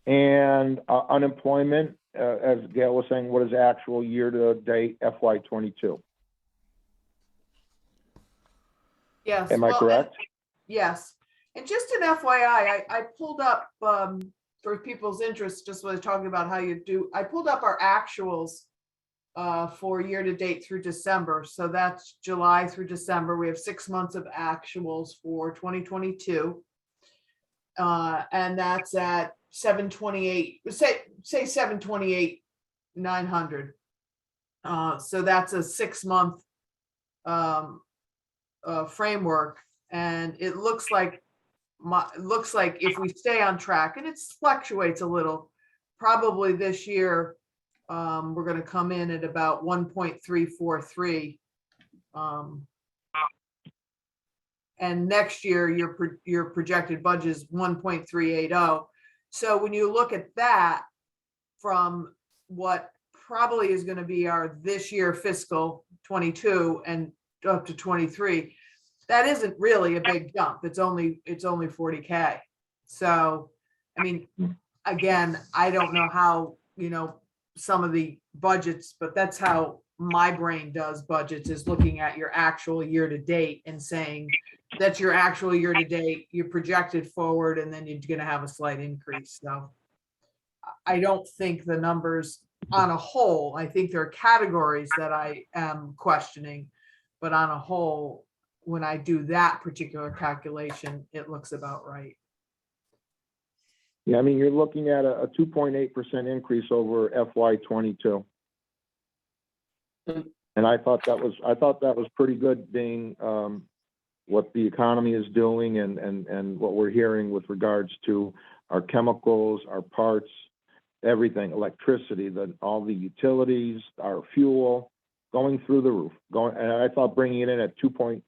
And unemployment, as Gail was saying, what is actual year to date FY22? Yes. Am I well, correct? Yes. And just an FYI, I pulled up, for people's interest, just was talking about how you do, I pulled up our actuals for year to date through December. So that's July through December. We have 6 months of actuals for 2022. And that's at 728, say 728, 900. So that's a 6-month framework. And it looks like if we stay on track, and it fluctuates a little, probably this year, we're going to come in at about 1.343. And next year, your projected budget is 1.380. So when you look at that from what probably is going to be our this year fiscal 22 and up to 23, that isn't really a big jump. It's only 40K. So, I mean, again, I don't know how, you know, some of the budgets, but that's how my brain does budgets, is looking at your actual year to date and saying that's your actual year to date, you projected forward, and then you're going to have a slight increase. So I don't think the numbers on a whole, I think there are categories that I am questioning, but on a whole, when I do that particular calculation, it looks about right. Yeah, I mean, you're looking at a 2.8% increase over FY22. And I thought that was pretty good, being what the economy is doing and what we're hearing with regards to our chemicals, our parts, everything, electricity, all the utilities, our fuel going through the roof. And I thought bringing it in at 2.8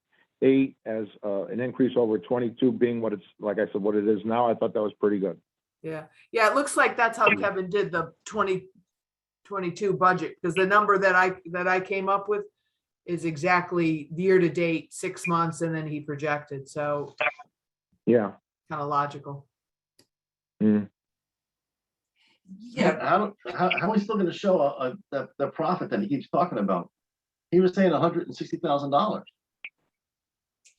as an increase over 22 being what it's, like I said, what it is now, I thought that was pretty good. Yeah. It looks like that's how Kevin did the 2022 budget, because the number that I came up with is exactly year to date, 6 months, and then he projected. So yeah, kind of logical. Yeah. How are we still going to show the profit that he keeps talking about? He was saying $160,000.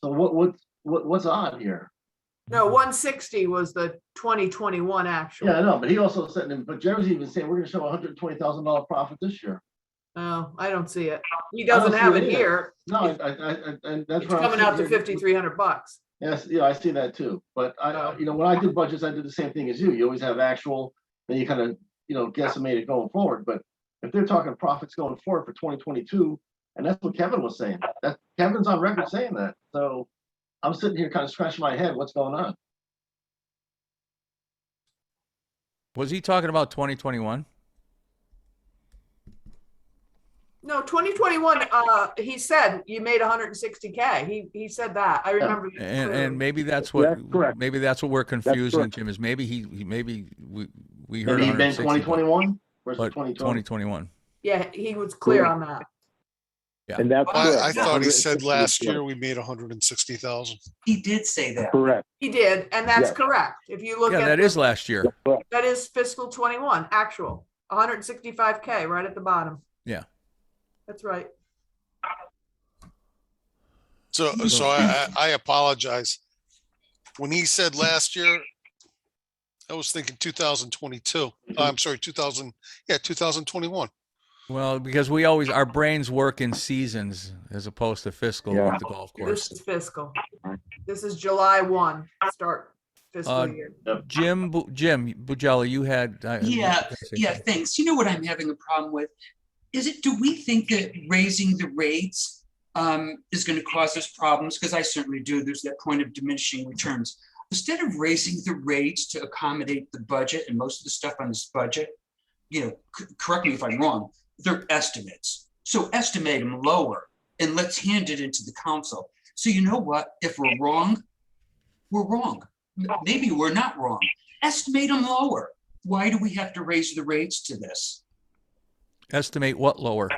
So what's odd here? No, 160 was the 2021 actual. Yeah, I know, but he also said, but Jerry's even saying we're gonna show $120,000 profit this year. Oh, I don't see it. He I don't doesn't see have it it either. here. No, and that's It's where I'm coming out to sitting here. $5,300. Yes, yeah, I see that too. But Oh. when I do budgets, I do the same thing as you. You always have actual, then you kind of, guesstimate it going forward. But if they're talking profits going forward for 2022, and that's what Kevin was saying, that Kevin's on record saying that. So I'm sitting here kind of scratching my head, what's going on? Was he talking about 2021? No, 2021, he said you made 160K. He said that. I remember. that clearly. And maybe that's what That's correct. maybe that's what we're confusing, correct. Jim. Is maybe we heard Maybe he meant 160, 2021 versus but 2020. 2021. Yeah, he was clear on that. Yeah. And that's I correct. thought he said 160 last is year we made 160,000. He did say that. correct. He did, and that's Yes. correct. If you look Yeah, at that is last year. that is fiscal 21 actual 165K right at the bottom. Yeah. That's right. So I apologize. When he said last year, I was thinking 2022. I'm sorry, 2021. Well, because our brains work in seasons as opposed to fiscal Yeah. with the golf course. This is fiscal. This is July 1 start fiscal year. Jim Bugella, you had Yeah, thanks. You know what I'm having a problem with? Do we think that raising the rates is going to cause us problems? Because I certainly do. There's that point of diminishing returns. Instead of raising the rates to accommodate the budget and most of the stuff on this budget, correct me if I'm wrong, they're estimates. So estimate them lower and let's hand it into the council. So you know what? If we're wrong, we're wrong. Maybe we're not wrong. Estimate them lower. Why do we have to raise the rates to this? Estimate what lower?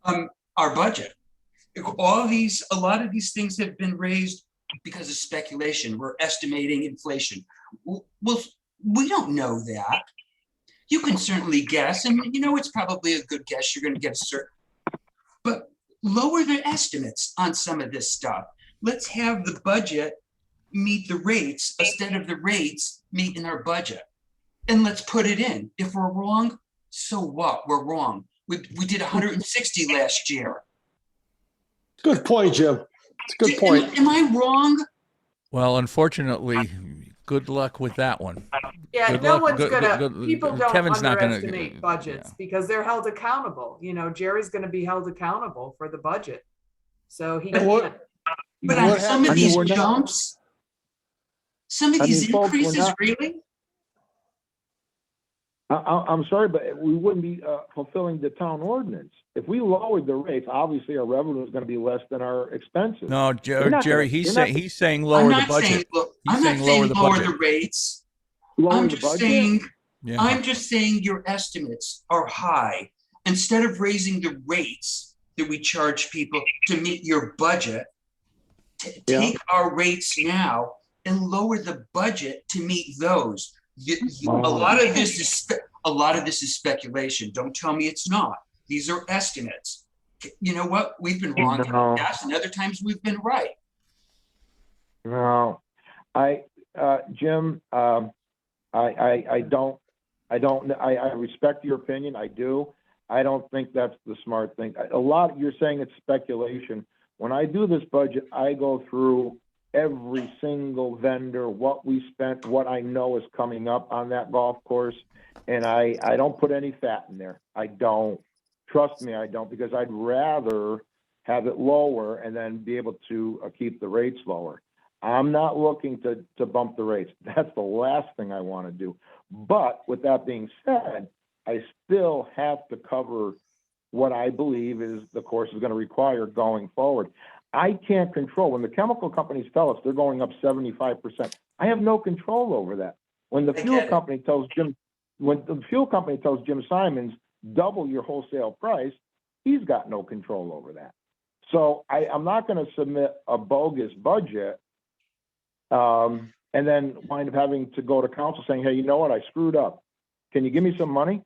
Our budget. A lot of these things have been raised because of speculation. We're estimating inflation. Well, we don't know that. You can certainly guess, and it's probably a good guess. You're going to get a certain, but lower the estimates on some of this stuff. Let's have the budget meet the rates instead of the rates meeting our budget, and let's put it in. If we're wrong, so what? We're wrong. We did 160 last year. Good point, Jim. It's a good point. Am I wrong? Well, unfortunately, good luck with that one. Yeah, Good no luck. one's Good- gonna. good- People don't Kevin's not gonna- underestimate budgets because they're held accountable. Jerry's going to be held accountable for the budget, so he And what- can't. But on some of these we're not- jumps, some of these folks, we're increases, not- really? I'm sorry, but we wouldn't be fulfilling the town ordinance. If we lowered the rates, obviously our revenue is going to be less than our expenses. No, You're not Jerry, gonna- he's you're not saying I'm lower the not saying, budget. look, He's I'm not saying saying lower lower the the budget. rates. Lower I'm the just budget? saying, Yeah. I'm just saying your estimates are high. Instead of raising the rates that we charge people to meet your budget, Yeah. take our rates now and lower the budget to meet those. A lot of this is speculation. Don't tell me it's not. These are estimates. You know what? We've been wrong in No. the past, and other times we've been right. No, Jim, I respect your opinion. I do. I don't think that's the smart thing. You're saying it's speculation. When I do this budget, I go through every single vendor, what we spent, what I know is coming up on that golf course. And I don't put any fat in there. I don't. Trust me, I don't, because I'd rather have it lower and then be able to keep the rates lower. I'm not looking to bump the rates. That's the last thing I want to do. But with that being said, I still have to cover what I believe is the course is going to require going forward. I can't control when the chemical companies tell us they're going up 75%. I have no control over that. When the fuel company tells Jim Simons double your wholesale price, he's got no control over that. So I'm not going to submit a bogus budget and then wind up having to go to council saying, hey, you know what? I screwed up. Can you give me some money?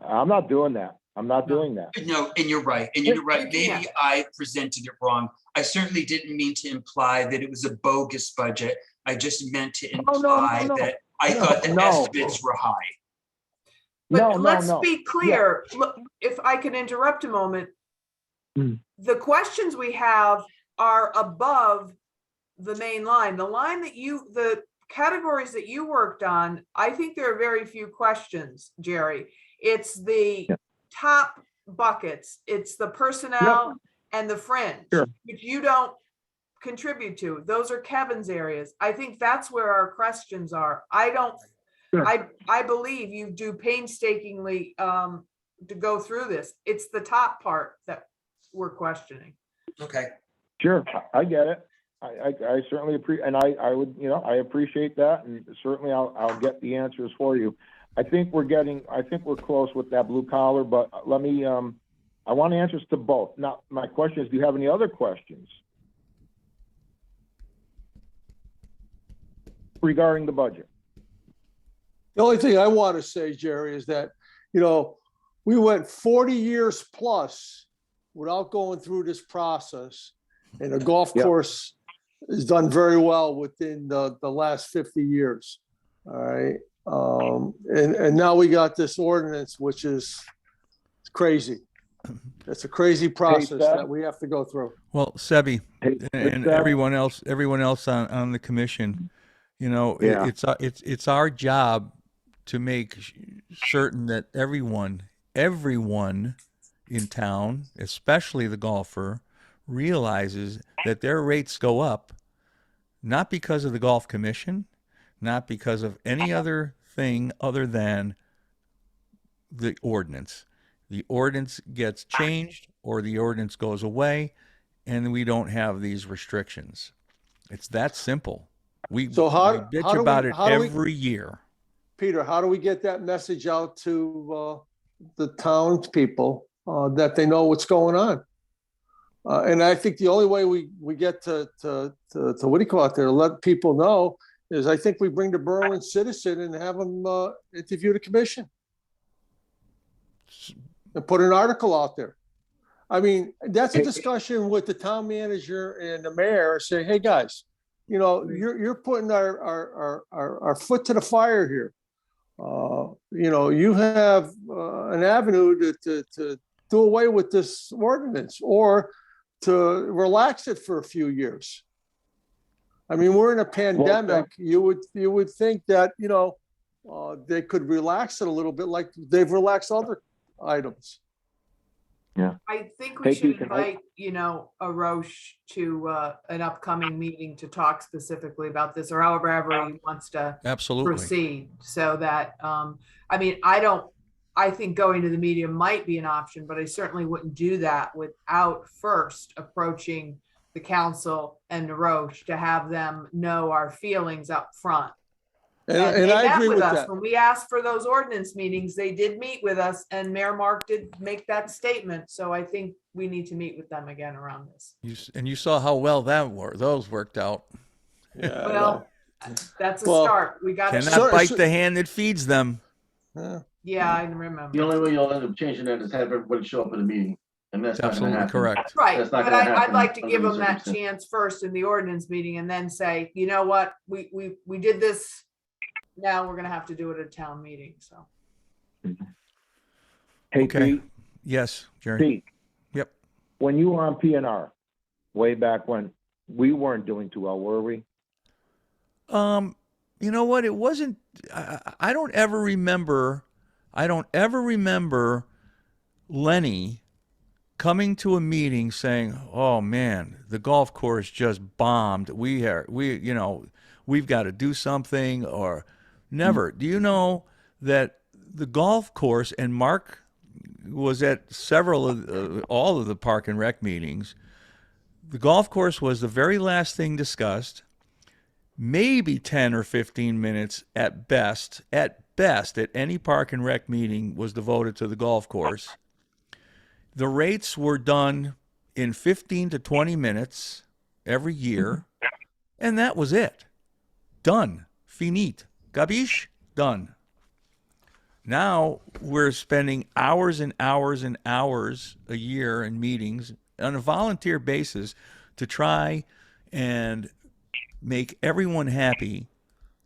I'm not doing that. I'm not doing that. No, and you're right. And you're right. You can't. Maybe I presented it wrong. I certainly didn't mean to imply that it was a bogus budget. I just meant to imply no. that I No, thought the no. estimates were high. No, But let's no. be clear, look, if I can interrupt a moment. Mm. The questions we have are above the main line. The categories that you worked on, I think there are very few questions, Jerry. It's the top buckets. It's the personnel and the fringe, Sure. which you don't contribute to. Those are Kevin's areas. I think that's where our questions are. Sure. I believe you do painstakingly to go through this. It's the top part that we're questioning. Okay. Sure, I get it. I certainly appreciate, and I would, I appreciate that, and certainly I'll get the answers for you. I think we're close with that blue collar, but let me, I want answers to both. Now, my question is, do you have any other questions regarding the budget? The only thing I want to say, Jerry, is that, we went 40 years plus without going through this process. And the golf course has done very well within the last 50 years. All right. And now we got this ordinance, which is crazy. It's a crazy process that we have to go through. Well, Sebi Hey, and Seb. everyone else on the commission, it's our job to make certain that everyone in town, especially the golfer, realizes that their rates go up, not because of the golf commission, not because of any other thing other than the ordinance. The ordinance gets changed or the ordinance goes away and we don't have these restrictions. It's that simple. We bitch about it every year. Peter, how do we get that message out to the townspeople that they know what's going on? And I think the only way we get to what do you call it there, to let people know, is I think we bring the Berlin citizen and have them interview the commission and put an article out there. I mean, that's a discussion with the town manager and the mayor. Say, hey guys, you're putting our foot to the fire here. You have an avenue to do away with this ordinance or to relax it for a few years. I mean, we're in a pandemic. You would think that, they could relax it a little bit like they've relaxed other items. Yeah. I think we should invite, Arosh to an upcoming meeting to talk specifically about this, or however he wants to Absolutely proceed. So that, I think going to the media might be an option, but I certainly wouldn't do that without first approaching the council and Arosh to have them know our feelings up front. And I agree with that. When we asked for those ordinance meetings, they did meet with us, and Mayor Mark did make that statement. So I think we need to meet with them again around this. You saw how well those worked out. Yeah, well, that's a start. We got cannot bite the hand that feeds them. Yeah, I remember. The only way you'll end up changing that is have everybody show up at a meeting, and that's not going to Absolutely happen. correct. Right, That's not but gonna I'd happen like to under give these them that circumstances. chance first in the ordinance meeting, and then say, you know what, we did this. Now we're gonna have to do it at a town meeting. So. Hey, Okay. Pete, Yes, Jerry. Pete, Yep. when you were on PNR, way back when, we weren't doing too well, were we? You know what? It wasn't. I don't ever remember Lenny coming to a meeting saying, "Oh man, the golf course just bombed. We've got to do something." Or never. Do you know that the golf course, and Mark was at all of the park and rec meetings. The golf course was the very last thing discussed. Maybe 10 or 15 minutes at best at any park and rec meeting was devoted to the golf course. The rates were done in 15 to 20 minutes every year, and that was it. Done. Finite. Gabish? Done. Now we're spending hours and hours and hours a year in meetings on a volunteer basis to try and make everyone happy,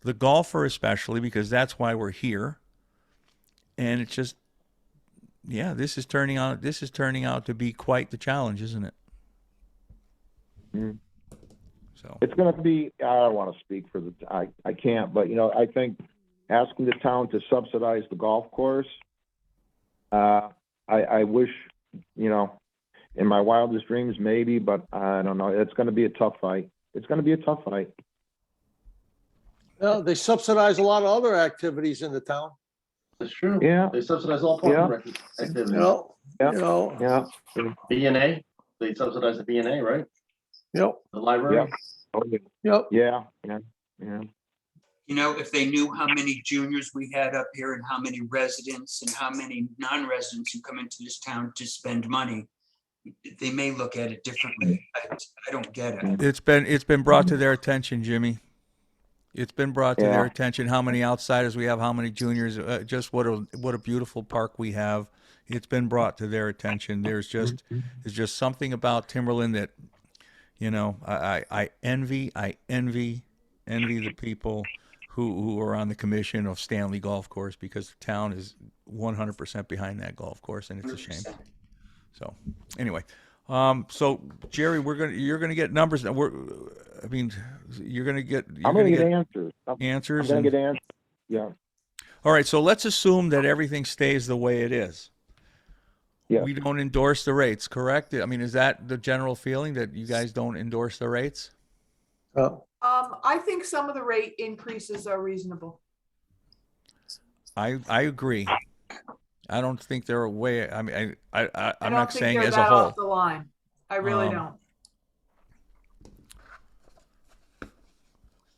the golfer especially, because that's why we're here. And it's just, yeah, this is turning out to be quite the challenge, isn't it? Mm. So It's going to be, I don't want to speak for the, I can't, but, I think asking the town to subsidize the golf course, I wish, in my wildest dreams, maybe, but I don't know. It's going to be a tough fight. It's going to be a tough fight. Well, they subsidize a lot of other activities in the town, That's true. Yeah. They subsidize all park and rec you activities. know, Yeah. you know, Yeah. B&A, they subsidize the B&A, right? yep, The library. Yeah. Oh, yep. yeah. If they knew how many juniors we had up here and how many residents and how many non-residents who come into this town to spend money, they may look at it differently. I don't get it. it's been brought to their attention, Jimmy. It's been brought to their Yeah. attention how many outsiders we have, how many juniors, just what a beautiful park we have. It's been brought to their attention. There's just something about Timberland that, I envy the people who are on the commission of Stanley Golf Course, because the town is 100% behind that golf course, and it's a shame. So anyway, so Jerry, you're gonna get numbers. You're gonna get. I'm going to get answers. Answers. I'm going to get answers. Yeah. All right, so let's assume that everything stays the way it is. Yeah. We don't endorse the rates, correct? I mean, is that the general feeling, that you guys don't endorse the rates? I think some of the rate increases are reasonable. I agree. I don't think they're way. I mean, I'm I don't not think saying they're as a that whole. off the line. I really don't.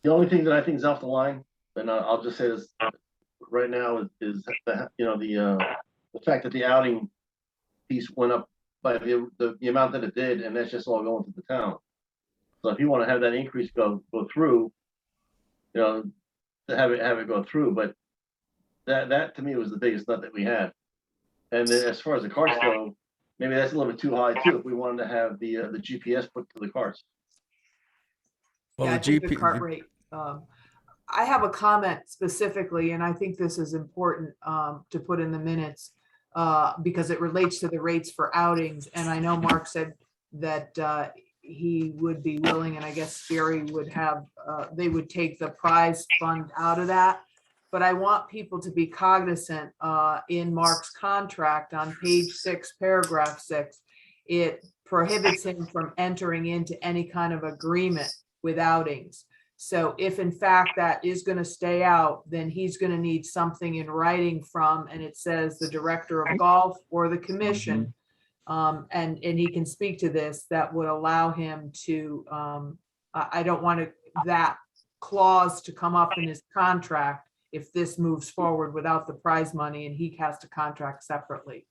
The only thing that I think is off the line, and I'll just say this right now, is the fact that the outing piece went up by the amount that it did, and that's just all going to the town. So if you want to have that increase go through, to have it go through, but that to me was the biggest nut that we had. And then as far as the carts go, maybe that's a little bit too high too, if we wanted to have the GPS put to the carts. Well, Yeah, I the think the cart rate. I have a comment specifically, and I think this is important to put in the minutes because it relates to the rates for outings. And I know Mark said that he would be willing, and I guess Jerry would have, they would take the prize fund out of that. But I want people to be cognizant in Mark's contract on page 6, paragraph 6, it prohibits him from entering into any kind of agreement with outings. So if in fact that is going to stay out, then he's going to need something in writing from, and it says the director of golf or the commission. And he can speak to this, that would allow him to, I don't want that clause to come up in his contract if this moves forward without the prize money and he has to contract separately.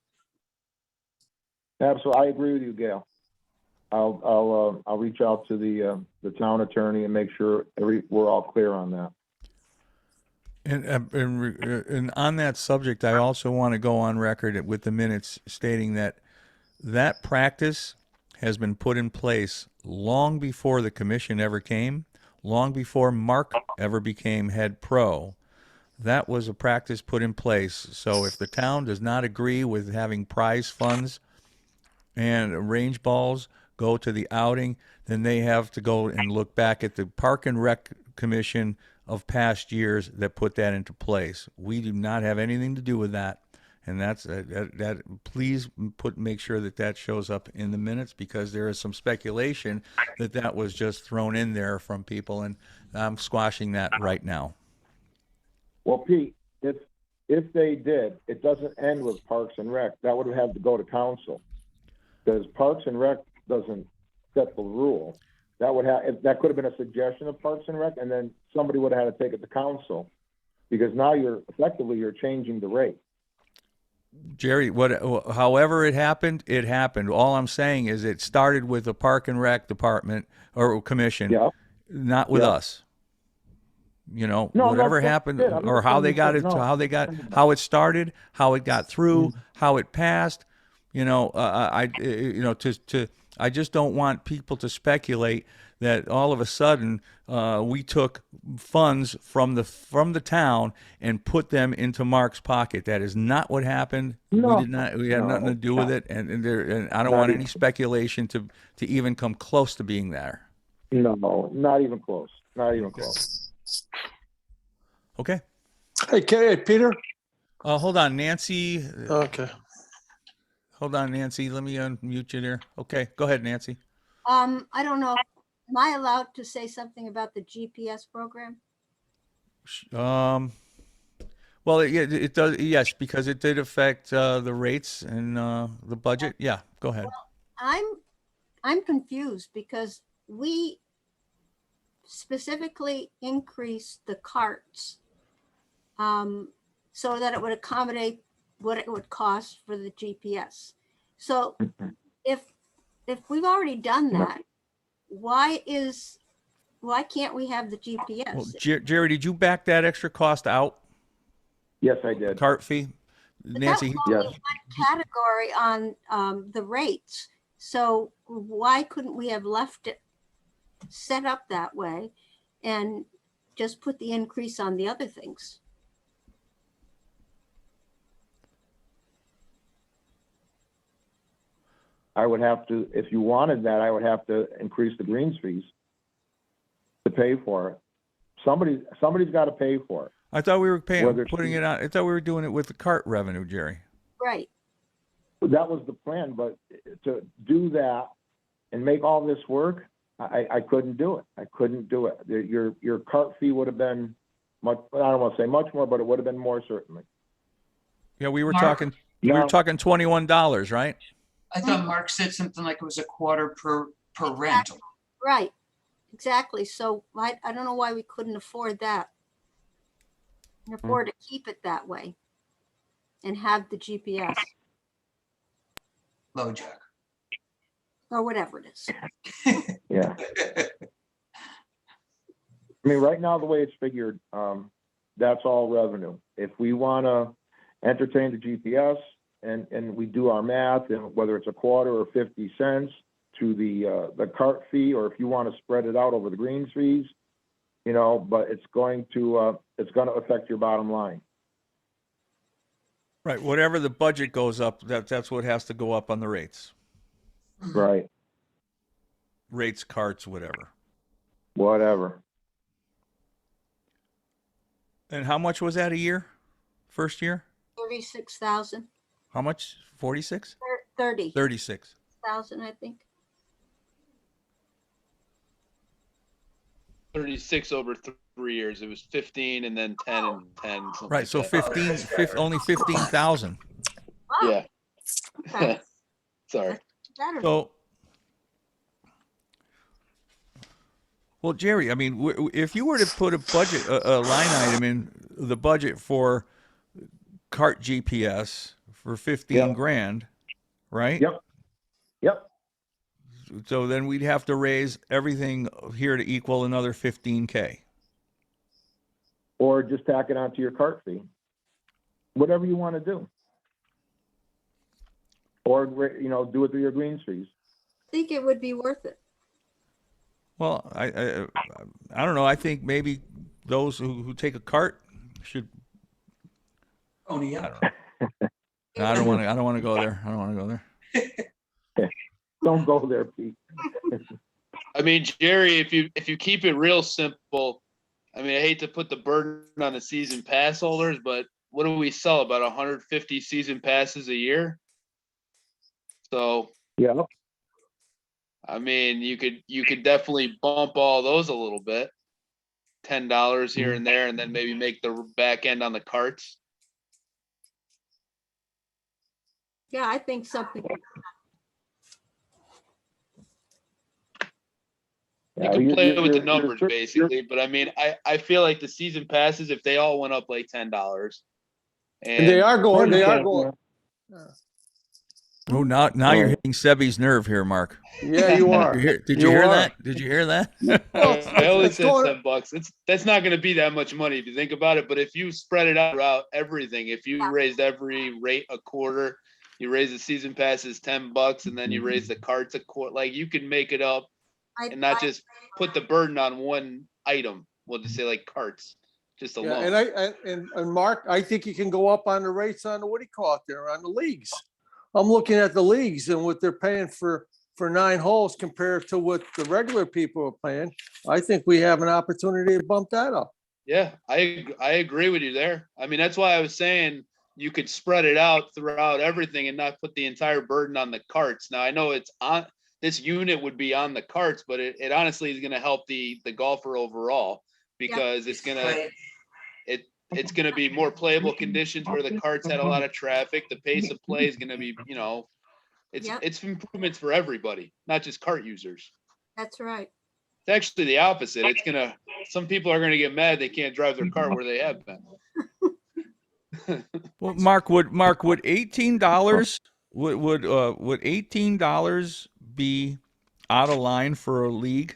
Absolutely. I agree with you, Gail. I'll reach out to the town attorney and make sure we're all clear on that. And on that subject, I also want to go on record with the minutes stating that practice has been put in place long before the commission ever came, long before Mark ever became head pro. That was a practice put in place. So if the town does not agree with having prize funds and range balls go to the outing, then they have to go and look back at the Park and Rec Commission of past years that put that into place. We do not have anything to do with that. And that's that. Please make sure that shows up in the minutes, because there is some speculation that was just thrown in there from people, and I'm squashing that right now. Well, Pete, if they did, it doesn't end with Parks and Rec. That would have to go to council, because Parks and Rec doesn't set the rule. That could have been a suggestion of Parks and Rec, and then somebody would have had to take it to council, because now you're changing the rate. Jerry, however it happened, it happened. All I'm saying is it started with the Park and Rec department or commission, not with us. You know, No, whatever that's happened, it. I'm or not how saying they you got said it, no. how it started, how it got through, how it passed. You know, I just don't want people to speculate that all of a sudden we took funds from the town and put them into Mark's pocket. That is not what happened. We No. did not. We had No, nothing to do with it, and I don't Not want even- any speculation to even come close to being there. No, not even close. Not even close. Okay. Hey, Peter? Hold on, Nancy. Okay. Hold on, Nancy. Let me unmute you there. Okay, go ahead, Nancy. I don't know. Am I allowed to say something about the GPS program? Well, it does. Yes, because it did affect the rates and the budget. Yeah, go ahead. I'm confused because we specifically increased the carts so that it would accommodate what it would cost for the GPS. So if we've already done that, why can't we have the GPS? Well, Jerry, did you back that extra cost out? Yes, I did. Cart fee? But Nancy, that was only one category on the rates. So why couldn't we have left it set up that way and just put the increase on the other things? I would have to, if you wanted that, I would have to increase the greens fees to pay for it. Somebody's got to pay for it. I thought we were Whether it's- putting it on. I thought we were doing it with the cart revenue, Jerry. Right. That was the plan, but to do that and make all this work, I couldn't do it. I couldn't do it. Your cart fee would have been much, I don't want to say much more, but it would have been more certainly. Yeah, we were Mark? talking. We were talking $21, right? I thought Mark said something like it was a quarter per rental. Right. Exactly. So I don't know why we couldn't afford that. And afford to keep it that way and have the GPS Low jack. or whatever it is. Yeah. I mean, right now, the way it's figured, that's all revenue. If we want to entertain the GPS and we do our math, and whether it's a quarter or 50 cents to the cart fee, or if you want to spread it out over the greens fees, you know, but it's going to affect your bottom line. Right. Whatever the budget goes up, that's what has to go up on the rates. Right. Rates, carts, whatever. Whatever. And how much was that a year? First year? 36,000. How much? 46? 30,000, 36. I think. 36 over 3 years. It was 15 and then 10 and 10. something Right. like So that. only 15,000. Wow. Yeah. Okay. Sorry. Better. So, well, Jerry, I mean, if you were to put a line item in the budget for cart GPS for 15 Yep. grand, right? Yep. Yep. So then we'd have to raise everything here to equal another 15K. Or just tack it onto your cart fee. Whatever you want to do. Or, you know, do it through your greens fees. I think it would be worth it. Well, I don't know. I think maybe those who take a cart should. Oh, yeah. I don't want to go there. I don't want to go there. Don't go there, Pete. I mean, Jerry, if you keep it real simple, I mean, I hate to put the burden on the season pass holders, but what do we sell? About 150 season passes a year. So, Yeah. I mean, you could definitely bump all those a little bit, $10 here and there, and then maybe make the back end on the carts. Yeah, I think something. You can play with the numbers basically, but I mean, I feel like the season passes, if they all went up like $10, And they are going. Oh, now you're hitting Sebi's nerve here, Mark. Yeah, you are. Did you hear that? Did you hear that? Well, I only it's said going- $10. That's not going to be that much money if you think about it. But if you spread it out throughout everything, if you raised every rate a quarter, you raise the season passes $10, and then you raise the carts a quarter, like you can make it up and not just put the burden on one item. We'll just say like carts, just Yeah, alone. and Mark, I think you can go up on the rates on the, what do you call it there, on the leagues. I'm looking at the leagues and what they're paying for 9 holes compared to what the regular people are paying. I think we have an opportunity to bump that up. Yeah, I agree with you there. I mean, that's why I was saying you could spread it out throughout everything and not put the entire burden on the carts. Now I know it's on this unit would be on the carts, but it honestly is going to help the golfer overall because it's going to be more playable conditions where the carts had a lot of traffic. The pace of play is going to be, it's improvements for everybody, not just cart users. That's right. It's actually the opposite. Some people are going to get mad they can't drive their car where they have been. Well, Mark, would $18 would $18 be out of line for a league?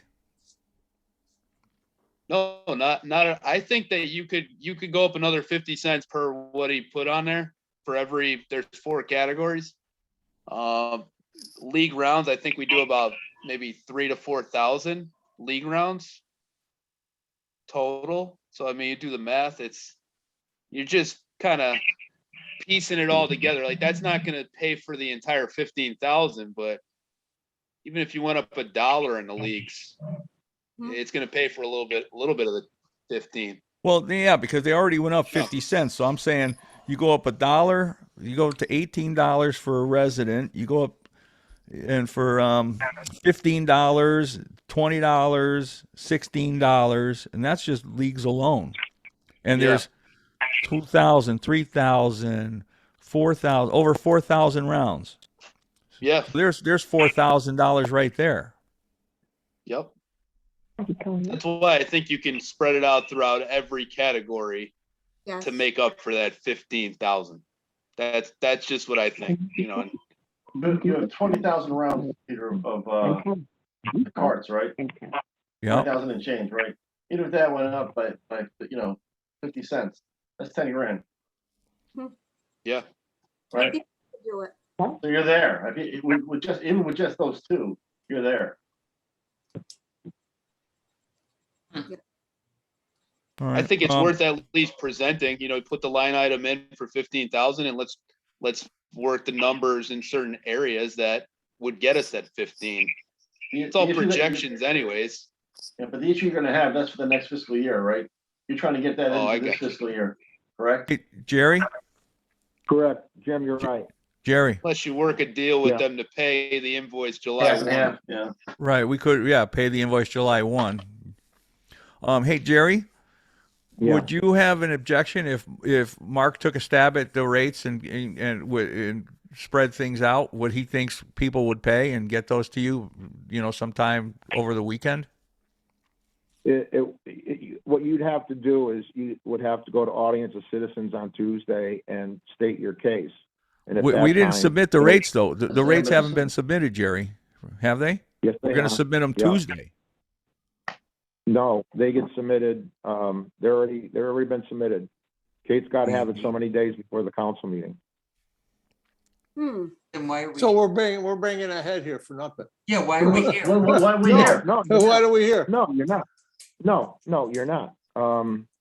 No, not. I think that you could go up another 50 cents per what he put on there for there's 4 categories. League rounds, I think we do about maybe 3,000 to 4,000 league rounds total. So I mean, you do the math. You're just kind of piecing it all together. Like that's not going to pay for the entire 15,000, but even if you went up $1 in the leagues, it's going to pay for a little bit of the 15. Well, yeah, because they already went up 50 cents. So I'm saying you go up $1, you go to $18 for a resident, you go up and for $15, $20, $16, and that's just leagues alone. And there's 2,000, 3,000, 4,000, over 4,000 rounds. Yeah. So there's $4,000 right there. Yep. That's why I think you can spread it out throughout every category to make up for that 15,000. That's just what I think. But you have 20,000 rounds, Peter, of the carts, right? Yeah. 20,000 and change, right? Even if that went up by 50 cents, that's 10 grand. Yeah. Right. Do it. So you're there. I mean, even with just those 2, you're there. All right. I think it's worth at least presenting. Put the line item in for 15,000, and let's work the numbers in certain areas that would get us that 15. It's all projections, anyways. Yeah, but the issue you're going to have, that's for the next fiscal year, right? You're trying to get that into this fiscal year, correct? Hey, Jerry? Correct. Jim, you're right. Jerry. Unless you work a deal with them to pay the invoice July 1. Yeah. Right. We could, pay the invoice July 1. Hey, Jerry, would you have an objection if Mark took a stab at the rates and spread things out, what he thinks people would pay and get those to you, sometime over the weekend? What you'd have to do is you would have to go to audience of citizens on Tuesday and state your case. And at We didn't time, submit the rates, though. The rates haven't been submitted, Jerry. Have they? Yes, We're going to submit them Tuesday. No, they get submitted. They're already been submitted. Kate's got to have it so many days before the council meeting. Then why are we? So we're bringing ahead here for nothing. Yeah, why are we here? Why are we here? No, Why are we here? no, you're not. No, you're not.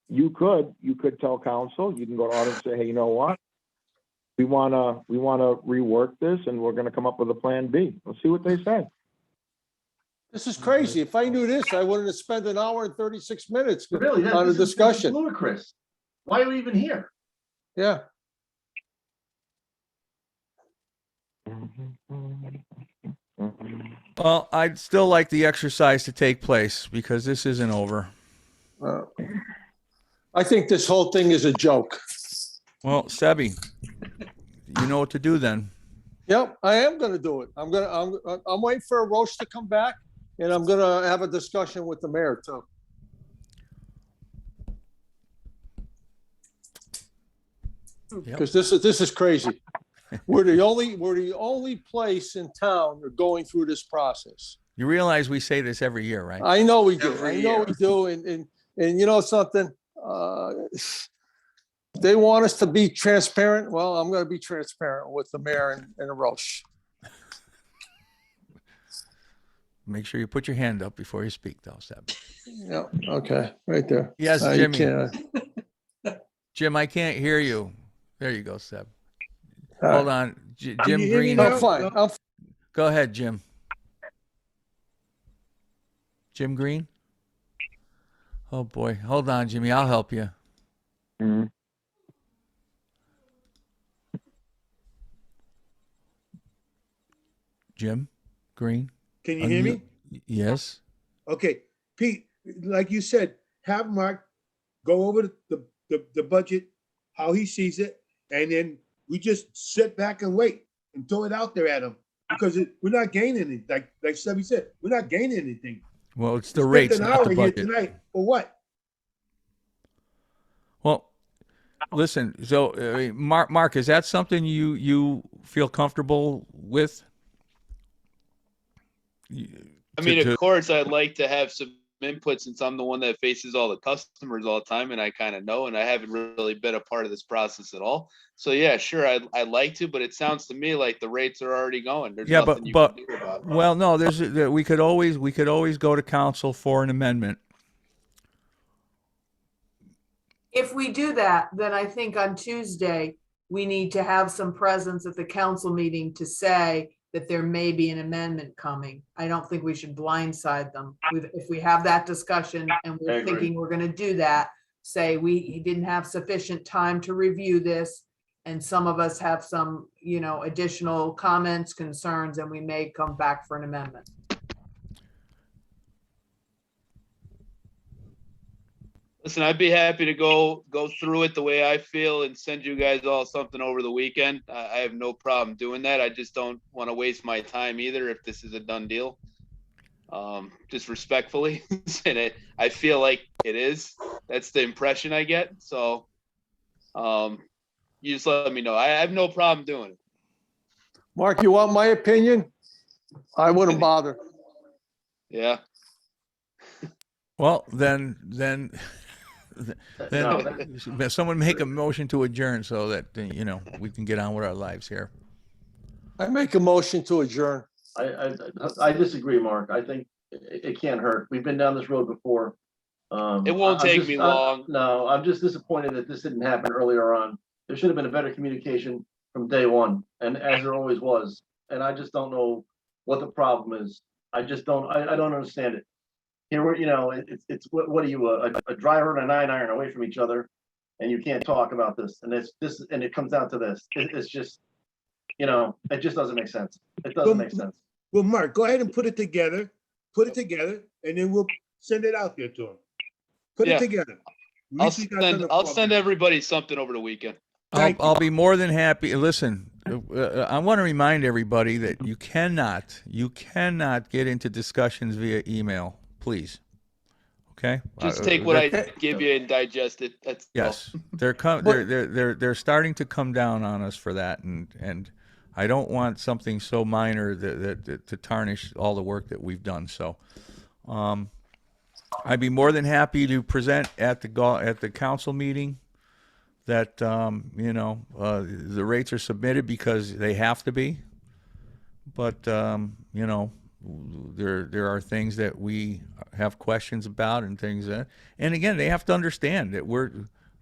You could tell council, you can go to audit and say, hey, you know what? We wanna rework this and we're gonna come up with a plan B. Let's see what they say. This is crazy. If I knew this, I wouldn't have spent an hour and 36 minutes Really? on a This is discussion. ludicrous. Why are we even here? Yeah. Well, I'd still like the exercise to take place because this isn't over. I think this whole thing is a joke. Well, Sebi, you know what to do then. Yep, I am going to do it. I'm waiting for a roast to come back, and I'm going to have a discussion with the mayor too. Because this is crazy. We're the only place in town that are going through this process. You realize we say this every year, right? I know we do. Every I know year. we do. And you know something? They want us to be transparent. Well, I'm going to be transparent with the mayor and Roche. Make sure you put your hand up before you speak, though, Seb. Yeah. Okay. Right there. Yes, You Jimmy. can't- Jim, I can't hear you. There you go, Seb. All Hold right. on. Can Jim you hear me Green. now? I'm fine. Go ahead, Jim. Jim Green? Oh, boy. Hold on, Jimmy. I'll help you. Mhm. Jim Green? Can you hear me? Yes. Okay, Pete, like you said, have Mark go over the budget, how he sees it, and then we just sit back and wait and throw it out there at him. Because we're not gaining anything, like Stubby said, we're not gaining anything. Well, it's the We rates, spent an not the hour here budget. tonight for what? Well, listen, so Mark, is that something you feel comfortable with? I mean, of course, I'd like to have some input since I'm the one that faces all the customers all the time, and I kind of know, and I haven't really been a part of this process at all. So yeah, sure, I'd like to, but it sounds to me like the rates are already going. There's Yeah, nothing you but can do about it. well, no, we could always go to council for an amendment. If we do that, then I think on Tuesday, we need to have some presence at the council meeting to say that there may be an amendment coming. I don't think we should blindside them. If we have that discussion and I we're agree. thinking we're gonna do that, say he didn't have sufficient time to review this, and some of us have some, additional comments, concerns, and we may come back for an amendment. Listen, I'd be happy to go through it the way I feel and send you guys all something over the weekend. I have no problem doing that. I just don't want to waste my time either if this is a done deal. Just respectfully, and I feel like it is. That's the impression I get. So, you just let me know. I have no problem doing it. Mark, you want my opinion? I wouldn't bother. Yeah. Well, then No, someone make a motion to adjourn so that we can get on with our lives here. I make a motion to adjourn. I disagree, Mark. I think it can't hurt. We've been down this road before. It won't I'm take just- me long. No, I'm just disappointed that this didn't happen earlier on. There should have been a better communication from day one, and as there always was. And I just don't know what the problem is. I just don't, I don't understand it. Here, it's what are you, a driver and a 9-iron away from each other, and you can't talk about this, and and it comes down to this. It's just, it just doesn't make sense. It doesn't make sense. Well, Mark, go ahead and put it together, and then we'll send it out there to him. Put Yeah. it together. At I'll least we got done the I'll format. send everybody something over the weekend. Thank I'll be more than happy. Listen, I want to remind everybody that you cannot get into discussions via email, please. Okay? Just take what I give you and digest it. That's all. Yes, they're starting to come down on us for that, and I don't want something so minor that to tarnish all the work that we've done. So, I'd be more than happy to present at the council meeting that the rates are submitted because they have to be, but there are things that we have questions about and things that, and again, they have to understand that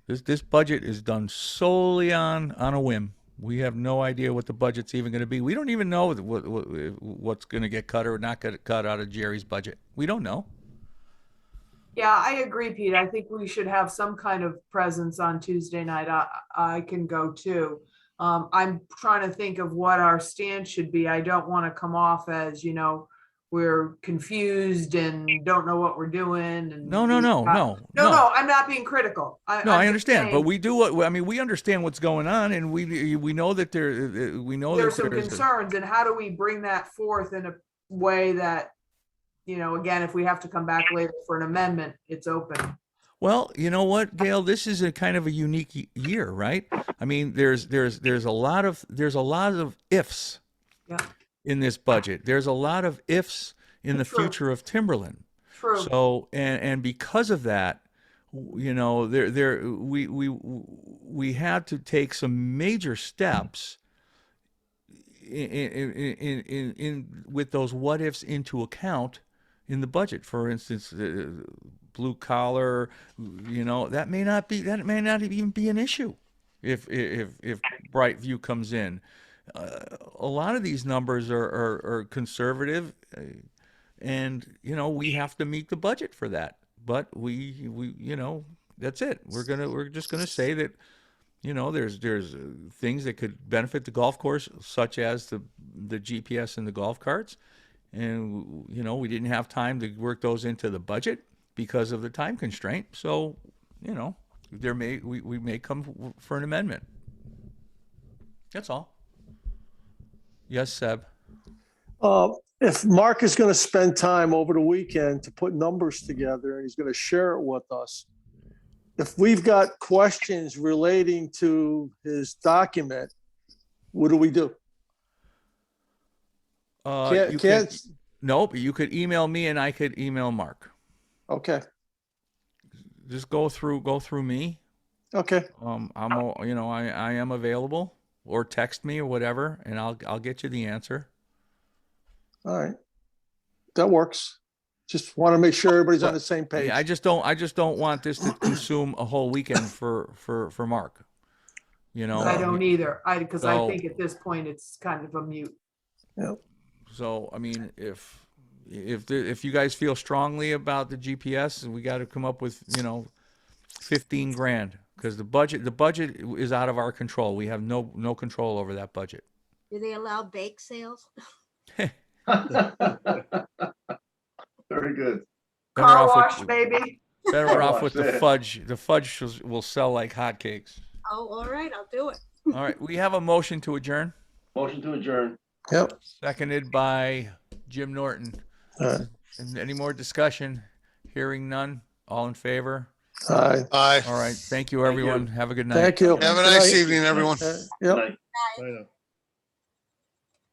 this budget is done solely on a whim. We have no idea what the budget's even going to be. We don't even know what's going to get cut or not get cut out of Jerry's budget. We don't know. Yeah, I agree, Pete. I think we should have some kind of presence on Tuesday night. I can go too. I'm trying to think of what our stance should be. I don't want to come off as, we're confused and don't know what we're doing. And No. No, I'm not being critical. No, I'm I just understand, but saying we do we understand what's going on, and we know that there's some concerns, and how do we bring that forth in a way that, again, if we have to come back later for an amendment, it's open. Well, you know what, Gail, this is a kind of a unique year, right? I mean, there's a lot of ifs Yeah, in this budget. There's a lot of ifs in the True. future of Timberland. true. So, and because of that, you know, we had to take some major steps in with those what ifs into account in the budget. For instance, blue collar, you know, that may not even be an issue if Brightview comes in. A lot of these numbers are conservative, and you know we have to meet the budget for that. But we you know that's it. We're just gonna say that you know there's things that could benefit the golf course, such as the GPS and the golf carts, and you know we didn't have time to work those into the budget because of the time constraint. So you know we may come for an amendment. That's all. Yes, Seb. If Mark is going to spend time over the weekend to put numbers together and he's going to share it with us, if we've got questions relating to his document, what do we do? Nope, you could email me and I could email Mark. Okay. Just go through me. Okay. You know, I am available, or text me or whatever, and I'll get you the answer. All right. That works. Just want to make sure everybody's on the same page. Yeah, I just don't want this to consume a whole weekend for Mark. You know, I don't either. Because I So- think at this point it's kind of a mute. Yep. So I mean, if you guys feel strongly about the GPS, we got to come up with 15 grand, because the budget is out of our control. We have no control over that budget. Do they allow bake sales? Very good. Better Car off wash, with- baby. Better Car off wash, with the yeah. fudge. The fudge will sell like hotcakes. Oh, all right, I'll do it. All right, we have a motion to adjourn, Motion to adjourn. Yep. seconded by Jim Norton. All right. And any more discussion? Hearing none. All in favor? All right. Aye. All right. Thank you, Thank you. everyone. Have a good night. Thank you. Have a Good nice night. evening, everyone. Yep. Good night. I know.